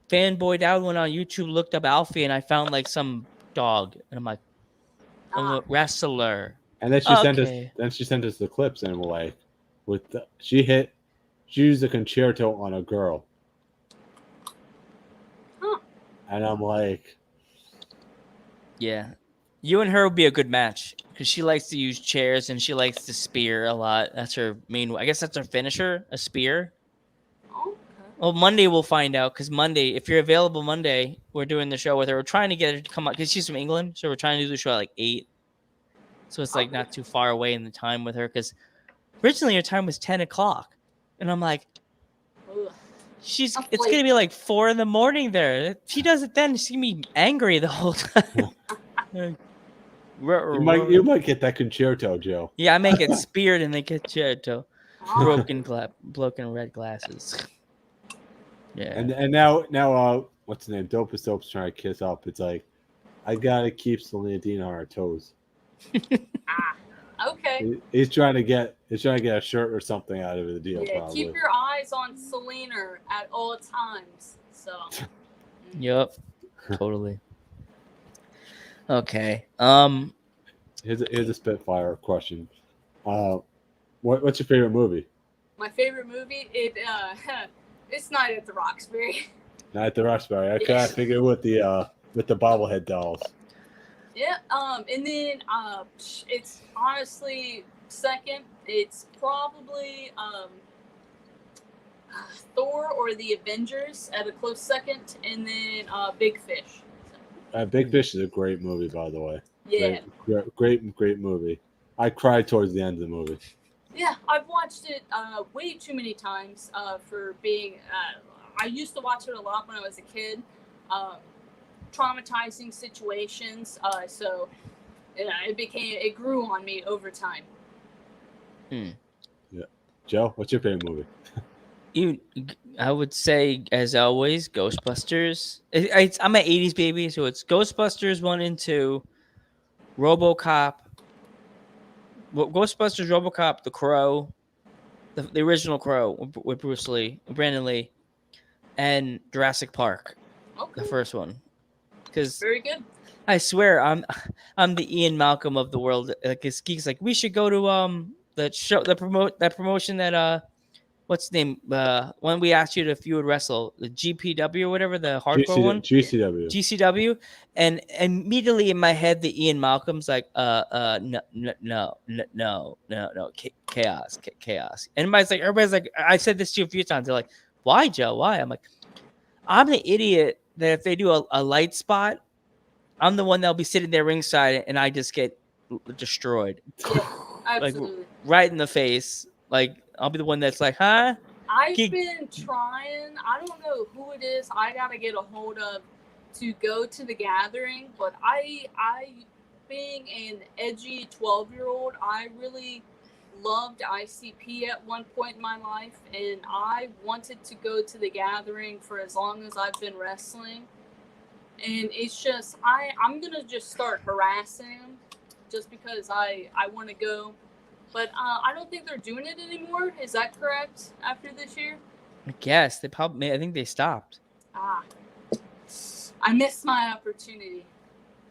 fanboyed out when on YouTube looked up Alfie, and I found like some dog, and I'm like, I'm a wrestler. And then she sent us the clips, and we're like, she hit she used a concerto on a girl. Huh. And I'm like, Yeah. You and her would be a good match because she likes to use chairs and she likes to spear a lot. That's her main. I guess that's her finisher, a spear. Okay. Well, Monday we'll find out because Monday, if you're available Monday, we're doing the show with her. We're trying to get her to come up because she's from England, so we're trying to do the show at like 8. So it's like not too far away in the time with her because originally her time was 10 o'clock, and I'm like, Ugh. it's That's gonna late. be like 4 in the morning there. If she does it then, she's gonna be angry the whole time. you might get that concerto, Joe. Yeah, I make it speared and they get concerto. Ah. Broken red glasses. Yeah. And now what's the name? Dopest Dope's trying to kiss up. It's like, I gotta keep Selena Dean on her toes. Okay. He's trying to get a shirt or something out of the deal. Yeah, probably. keep your eyes on Selena at all times. So. Yep. Totally. Okay. Here's a Spitfire question. What's your favorite movie? My favorite movie, it's Night at the Roxbury. Night at the Roxbury. I kind of figured with the bobblehead dolls. Yeah. And then it's honestly second. It's probably Thor or the Avengers at a close second, and then Big Fish. Big Fish is a great movie, by the way. Yeah. Great movie. I cried towards the end of the movie. Yeah, I've watched it way too many times for being. I used to watch it a lot when I was a kid. Traumatizing situations. So it grew on me over time. Yeah. Joe, what's your favorite movie? I would say, as always, Ghostbusters. I'm an 80s baby, so it's Ghostbusters 1 and 2, RoboCop, Ghostbusters, RoboCop, The Crow, the original Crow with Bruce Lee, Brandon Lee, and Jurassic Park, the first one. Because very good. I swear, I'm the Ian Malcolm of the world. Like his geeks, like we should go to the show, that promotion that what's the name? When we asked you if you would wrestle, the GPW or whatever, the hardcore one, GCW, and immediately in my head, the Ian Malcolm's like, no, chaos. And everybody's like, I said this to you a few times. They're like, why, Joe? Why? I'm like, I'm the idiot that if they do a light spot, I'm the one that'll be sitting there ringside, and I just get destroyed. Yeah, absolutely. Like right in the face. Like I'll be the one that's like, huh? I've been trying. I don't know who it is. I gotta get a hold of to go to the gathering. But I being an edgy 12-year-old, I really loved ICP at one point in my life, and I wanted to go to the gathering for as long as I've been wrestling. And it's just I'm gonna just start harassing him just because I want to go. But I don't think they're doing it anymore. Is that correct? After this year? I guess they probably. I think they stopped. I missed my opportunity.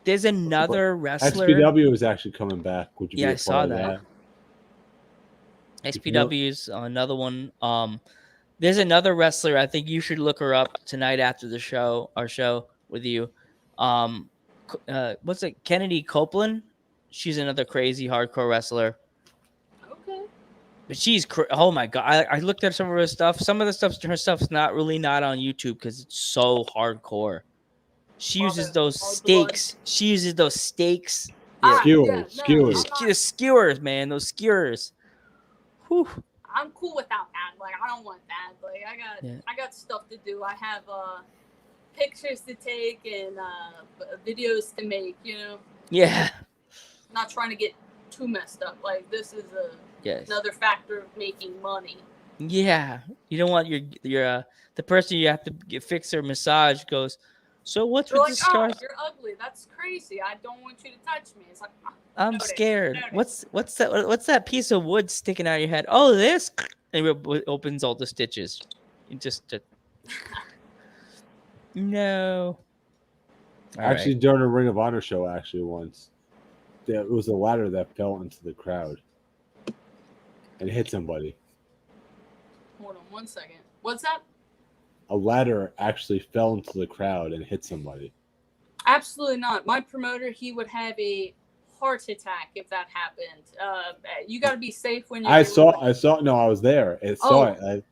There's another wrestler. SPW is actually coming back. Would you? Yeah, be I saw that. SPW is another one. There's another wrestler. I think you should look her up tonight after the show. Our show with you. What's it? Kennedy Copeland. She's another crazy hardcore wrestler. Okay. But she's oh my god! I looked at some of her stuff. Some of her stuff's not on YouTube because it's so hardcore. She uses those stakes. She uses those stakes. Skewers. The skewers, man. Those skewers. Whew. I'm cool without that. Like I don't want that. Like I got stuff to do. I have pictures to take and videos to make. You know. Yeah. Not trying to get too messed up. Like this is another factor of making money. Yeah, you don't want your the person you have to fix their massage goes. So what's with the scars? Oh, you're ugly. That's crazy. I don't want you to touch me. It's like I'm scared. What's that piece of wood sticking out of your head? Oh, this. And it opens all the stitches. You just no. Actually, during a Ring of Honor show, once. It was a ladder that fell into the crowd and hit somebody. Hold on 1 second. What's that? A ladder actually fell into the crowd and hit somebody. Absolutely not. My promoter, he would have a heart attack if that happened. You got to be safe when you're. I saw. No, I was there. I saw Oh.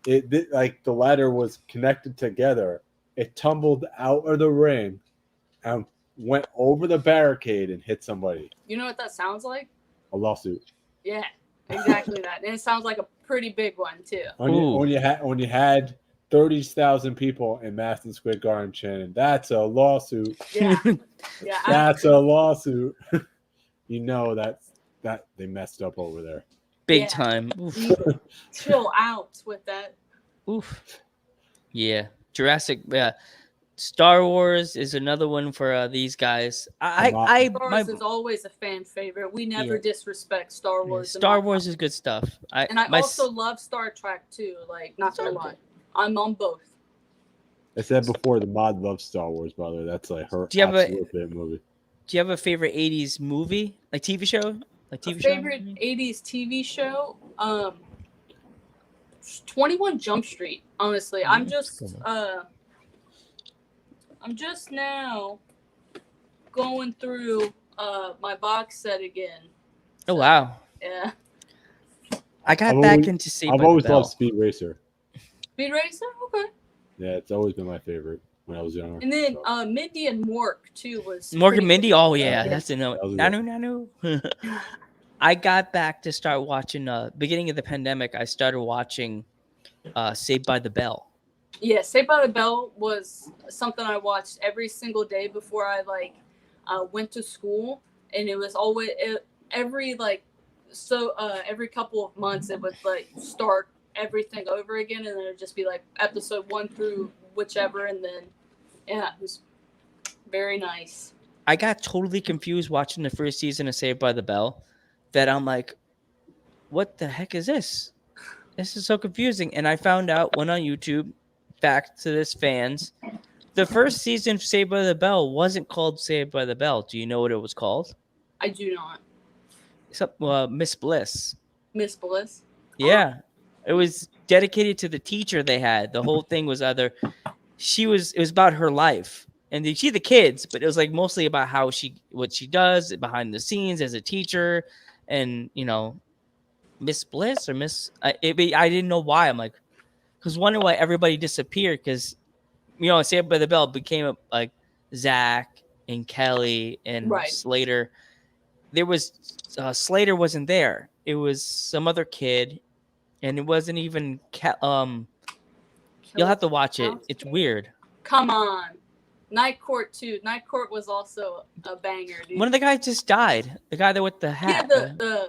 it. Like the ladder was connected together. It tumbled out of the ring and went over the barricade and hit somebody. You know what that sounds like? A lawsuit. Yeah, exactly that. And it sounds like a pretty big one too. When you had 30,000 people in Madison Square Garden chanting, "That's a lawsuit." Yeah, that's a lawsuit. You know that they messed up over there. Big time. Chill out with that. Oof. Yeah, Jurassic. Yeah, Star Wars is another one for these guys. Star Wars is always a fan favorite. We never disrespect Star Wars. Star Wars is good stuff. I also love Star Trek too. Like, not gonna lie, I'm on both. I said before, the mod loves Star Wars, brother. That's like her absolute favorite movie. Do you have a favorite 80s movie? Like TV show? Favorite 80s TV show? 21 Jump Street, honestly. I'm just now going through my box set again. So, oh wow. Yeah. I got back into Saved by the Bell. I've always loved Speed Racer. Speed Racer? Okay. Yeah, it's always been my favorite when I was younger. And then Mindy and Mork too was Mork and Mindy. Oh yeah, that's a no. Nanu. I got back to start watching. Beginning of the pandemic, I started watching Saved by the Bell. Yeah, Saved by the Bell was something I watched every single day before I went to school, and it was always every couple of months it would start everything over again, and then it would just be episode 1 through whichever, and then it was very nice. I got totally confused watching the first season of Saved by the Bell. That I'm like, what the heck is this? This is so confusing. And I found out, went on YouTube, back to this fans, the first season of Saved by the Bell wasn't called Saved by the Bell. Do you know what it was called? I do not. Miss Bliss. Miss Bliss? Yeah. It was dedicated to the teacher they had. The whole thing was it was about her life. And they see the kids, but it was mostly about what she does behind the scenes as a teacher. And, Miss Bliss or Miss... I didn't know why. I'm because wondering why everybody disappeared, because, Saved by the Bell became Zach and Kelly and Slater. There was... Slater wasn't there. It was some other kid, and it wasn't even... you'll have to watch it. It's weird. Come on. Night Court too. Night Court was also a banger, dude. One of the guys just died. The guy there with the hat. Yeah,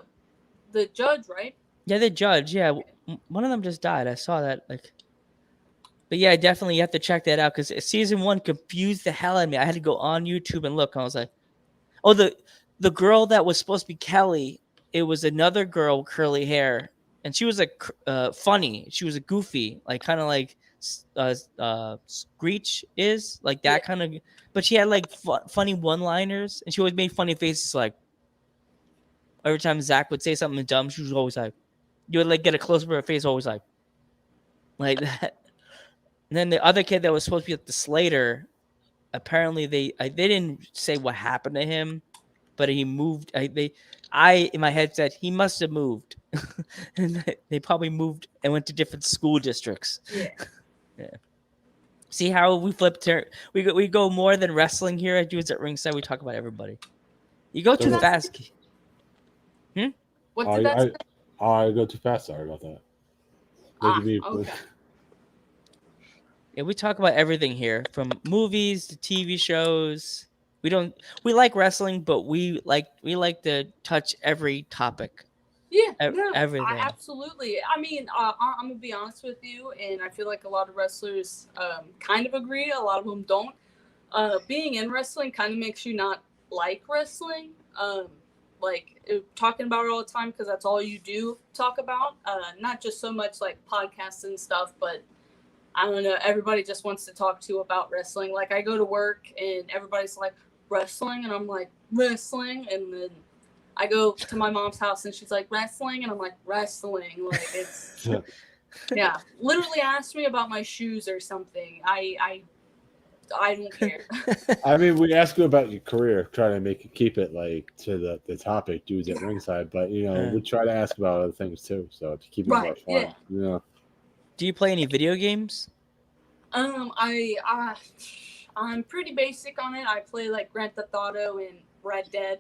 the judge, right? Yeah, the judge. Yeah, one of them just died. I saw that. But yeah, definitely you have to check that out, because season 1 confused the hell out of me. I had to go on YouTube and look. I was like, oh, the girl that was supposed to be Kelly, it was another girl with curly hair, and she was funny. She was a goofy, kind of like Screech is, that kind of, but she had funny one-liners, and she always made funny faces. Every time Zach would say something dumb, she was always you would get a close up of her face, always like that. And then the other kid that was supposed to be the Slater, apparently they didn't say what happened to him, but he moved. In my head said he must have moved, and they probably moved and went to different school districts. Yeah. Yeah. See how we flipped here? We go more than wrestling here at Dudes at Ringside. We talk about everybody. You go too fast. What did that say? I go too fast. Sorry about that. Okay. Yeah, we talk about everything here, from movies to TV shows. We like wrestling, but we like to touch every topic. Yeah, everything. Absolutely. I mean, I'm gonna be honest with you, and I feel like a lot of wrestlers kind of agree. A lot of them don't. Being in wrestling kind of makes you not like wrestling. Talking about it all the time, because that's all you do talk about. Not just so much podcasts and stuff, but I don't know. Everybody just wants to talk to you about wrestling. I go to work and everybody's like, wrestling, and I'm like, wrestling, and then I go to my mom's house and she's like, wrestling, and I'm like, wrestling. It's Yeah, literally asked me about my shoes or something. I don't care. I mean, we ask you about your career, trying to keep it like to the topic, dudes at ringside. But we try to ask about other things too, so to keep it more fun. Yeah. Do you play any video games? I'm pretty basic on it. I play like Grand Theft Auto and Red Dead.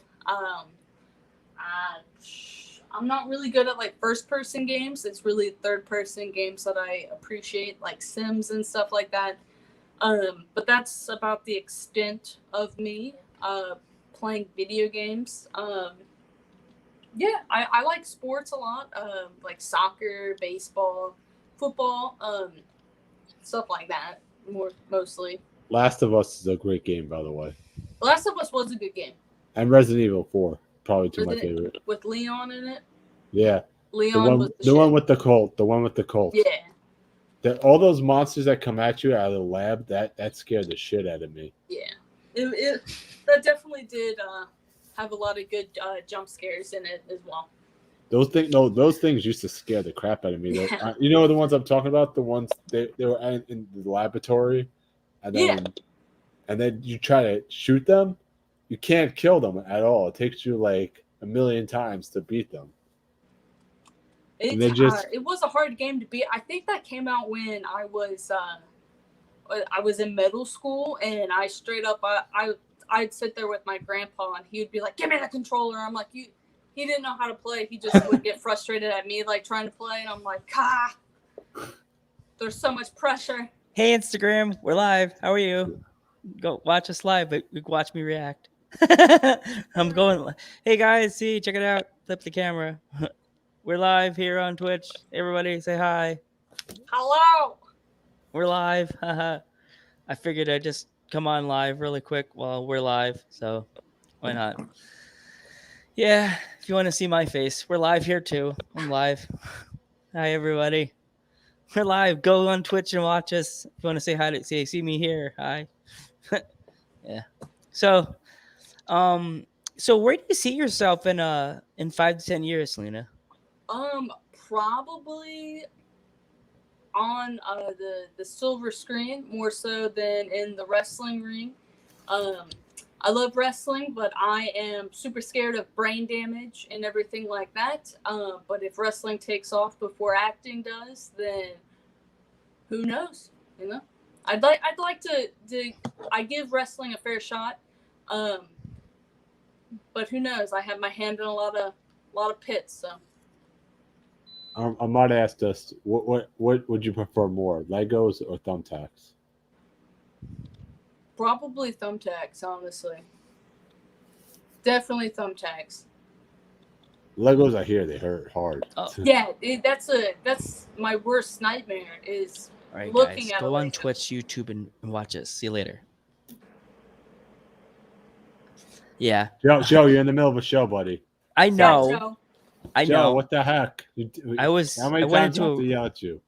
I'm not really good at like first person games. It's really third person games that I appreciate, like Sims and stuff like that. But that's about the extent of me playing video games. Yeah, I like sports a lot, like soccer, baseball, football, stuff like that. Mostly. Last of Us is a great game, by the way. Last of Us was a good game. And Resident Evil 4, probably two of my favorite. With Leon in it. Yeah. Leon the one with the Colt. The one with the Colt. Yeah. All those monsters that come at you out of the lab, that scared the shit out of me. Yeah. That definitely did have a lot of good jump scares in it as well. Those things used to scare the crap out of me. Yeah. You know the ones I'm talking about? The ones they were in the laboratory, and then you try to shoot them. You can't kill them at all. It takes you like a million times to beat them. It was a hard game to beat. I think that came out when I was in middle school, and I straight up I'd sit there with my grandpa, and he would be like, "Give me the controller." I'm like, He didn't know how to play. He just would get frustrated at me like trying to play, and I'm like, there's so much pressure. Hey Instagram, we're live. How are you? Go watch us live, but you can watch me react. I'm going. Hey guys, see, check it out. Flip the camera. We're live here on Twitch. Everybody say hi. Hello. We're live. I figured I'd just come on live really quick while we're live. So why not? Yeah, if you want to see my face, we're live here too. I'm live. Hi everybody. We're live. Go on Twitch and watch us. If you want to say hi to see me here. Hi. Yeah. So where do you see yourself in 5 to 10 years, Selena? Probably on the silver screen more so than in the wrestling ring. I love wrestling, but I am super scared of brain damage and everything like that. But if wrestling takes off before acting does, then who knows? I'd like to I give wrestling a fair shot. But who knows? I have my hand in a lot of pits, so. I might ask us, what would you prefer more, Legos or thumbtacks? Probably thumbtacks, honestly. Definitely thumbtacks. Legos, I hear they hurt hard. Oh. Yeah, that's my worst nightmare is looking guys, at go on Twitch, YouTube, and watch us. See you later. Yeah. Joe, you're in the middle of a show, buddy. I know. I know. Joe, what the heck? How many times do I have to yell at you?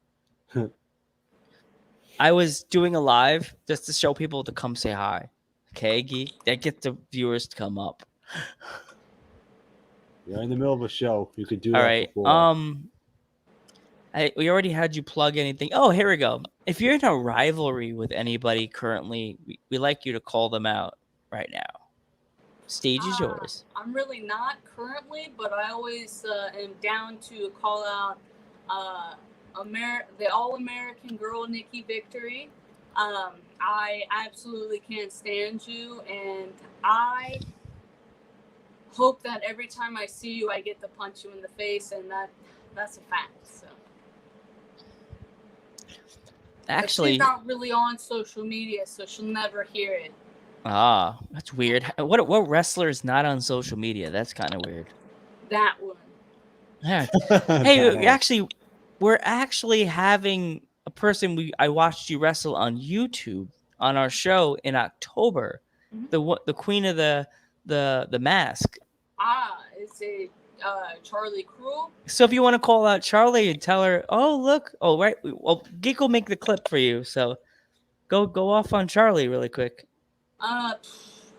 I was doing a live just to show people to come say hi. Okay, that get the viewers to come up. You're in the middle of a show. You could do all that right. Before. We already had you plug anything. Oh, here we go. If you're in a rivalry with anybody currently, we like you to call them out right now. Stage is yours. I'm really not currently, but I always am down to call out the All-American Girl, Nikki Victory. I absolutely can't stand you, and I hope that every time I see you, I get to punch you in the face, and that's a fact. So. Actually, she's not really on social media, so she'll never hear it. Ah, that's weird. What wrestler is not on social media? That's kind of weird. That one. Yeah. Hey, we're actually having a person I watched you wrestle on YouTube on our show in October. Mm-hmm. The queen of the mask. Is it Charlie Cruel? So if you want to call out Charlie and tell her, oh look, right, well, Geek will make the clip for you. So go off on Charlie really quick.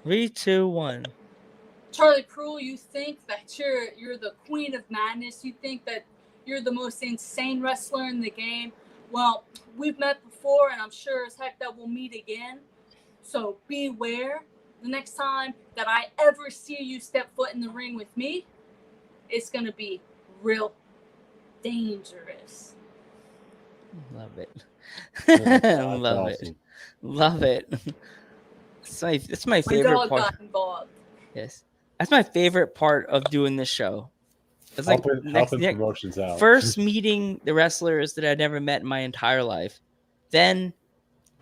3, 2, 1. Charlie Cruel, you think that you're the queen of madness? You think that You're the most insane wrestler in the game. Well, we've met before, and I'm sure as heck that we'll meet again. So beware. The next time that I ever see you step foot in the ring with me, it's going to be real dangerous. Love it. That's Love awesome. it. Love it. It's my My favorite dog part. got involved. Yes. That's my favorite part of doing this show. It's like helping promotions out. First meeting the wrestlers that I'd never met in my entire life. Then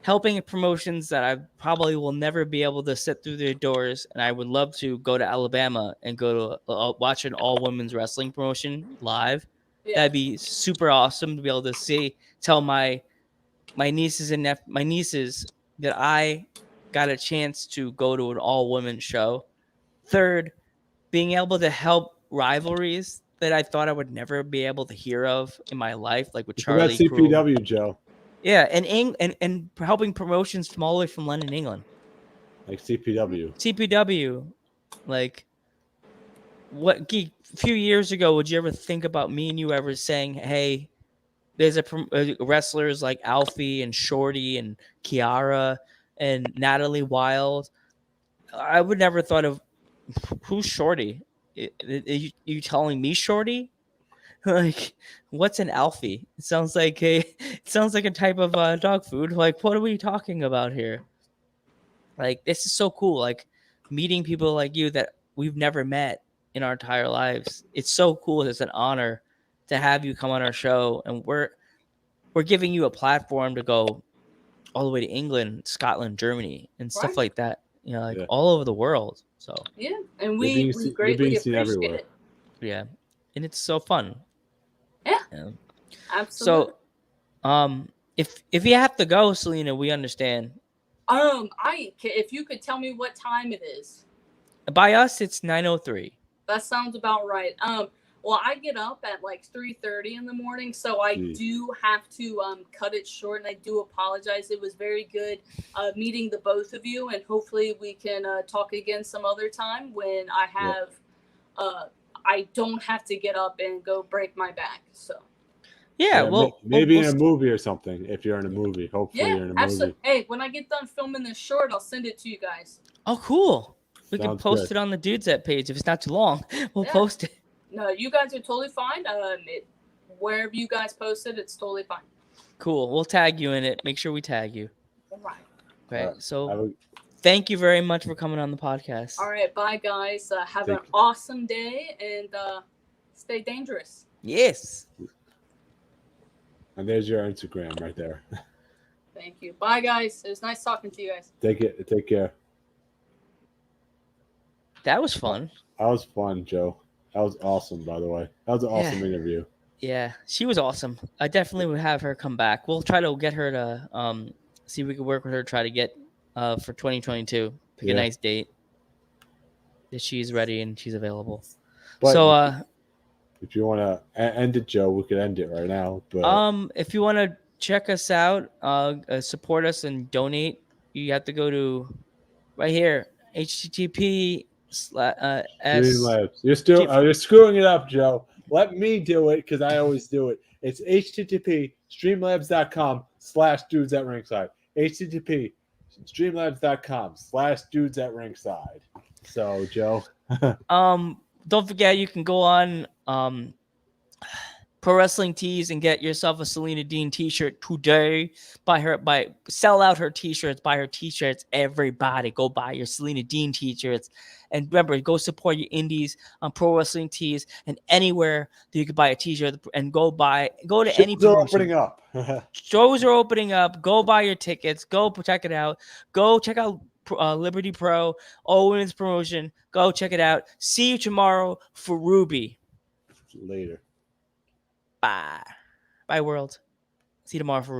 helping promotions that I probably will never be able to sit through their doors. And I would love to go to Alabama and go to watch an all women's wrestling promotion live. Yeah. That'd be super awesome to be able to tell my nieces and my nieces that I got a chance to go to an all women show. Third, being able to help rivalries that I thought I would never be able to hear of in my life, like with Charlie CPW, Joe. Yeah, and helping promotions from all the way from London, England. Like CPW. CPW. Like, what, a few years ago, would you ever think about me and you ever saying, hey, there's wrestlers like Alfie and Shorty and Kiara and Natalie Wild. I would never thought of, who's Shorty? Are you telling me Shorty? Like, what's an Alfie? It sounds like a type of dog food. Like, what are we talking about here? Like, this is so cool. Like, meeting people like you that we've never met in our entire lives. It's so cool. It's an honor to have you come on our show, and we're giving you a platform to go all the way to England, Scotland, Germany, and stuff like that. You know, like all over the world. So yeah, and we greatly appreciate it. Yeah, and it's so fun. Yeah, absolutely. So, if you have to go, Selena, we understand. If you could tell me what time it is. By us, it's 9:03. That sounds about right. Well, I get up at like 3:30 in the morning, so I do have to cut it short, and I do apologize. It was very good meeting the both of you, and hopefully we can talk again some other time when I have I don't have to get up and go break my back. So well, maybe in a movie or something. If you're in a movie, hopefully you're in a movie. Hey, when I get done filming this short, I'll send it to you guys. Oh, cool. We can post it on the Dudes That page if it's not too long. We'll post it. No, you guys are totally fine. Wherever you guys post it, it's totally fine. Cool. We'll tag you in it. Make sure we tag you. All right. Okay. So thank you very much for coming on the podcast. All right. Bye, guys. Have an awesome day and stay dangerous. Yes. And there's your Instagram right there. Thank you. Bye, guys. It was nice talking to you guys. Take care. That was fun. That was fun, Joe. That was awesome, by the way. That was an awesome interview. Yeah, she was awesome. I definitely would have her come back. We'll try to get her to see if we can work with her to try to get for 2022. Pick a nice date that she's ready and she's available. But so if you want to end it, Joe, we could end it right now. But if you want to check us out, support us and donate, you have to go to right here, http Streamlabs. You're screwing it up, Joe. Let me do it because I always do it. It's http streamlabs.com/dudes at ringside. http streamlabs.com/dudes at ringside. So, Joe. Don't forget you can go on Pro Wrestling Tees and get yourself a Selena Dean t-shirt today. Sell out her t-shirts, buy her t-shirts. Everybody go buy your Selena Dean t-shirts. And remember, go support your indies on Pro Wrestling Tees and anywhere that you can buy a t-shirt and go to any promotion. Shows are opening up. Go buy your tickets. Go check it out. Go check out Liberty Pro, All Women's Promotion. Go check it out. See you tomorrow for Ruby. Later. Bye. Bye, world. See you tomorrow for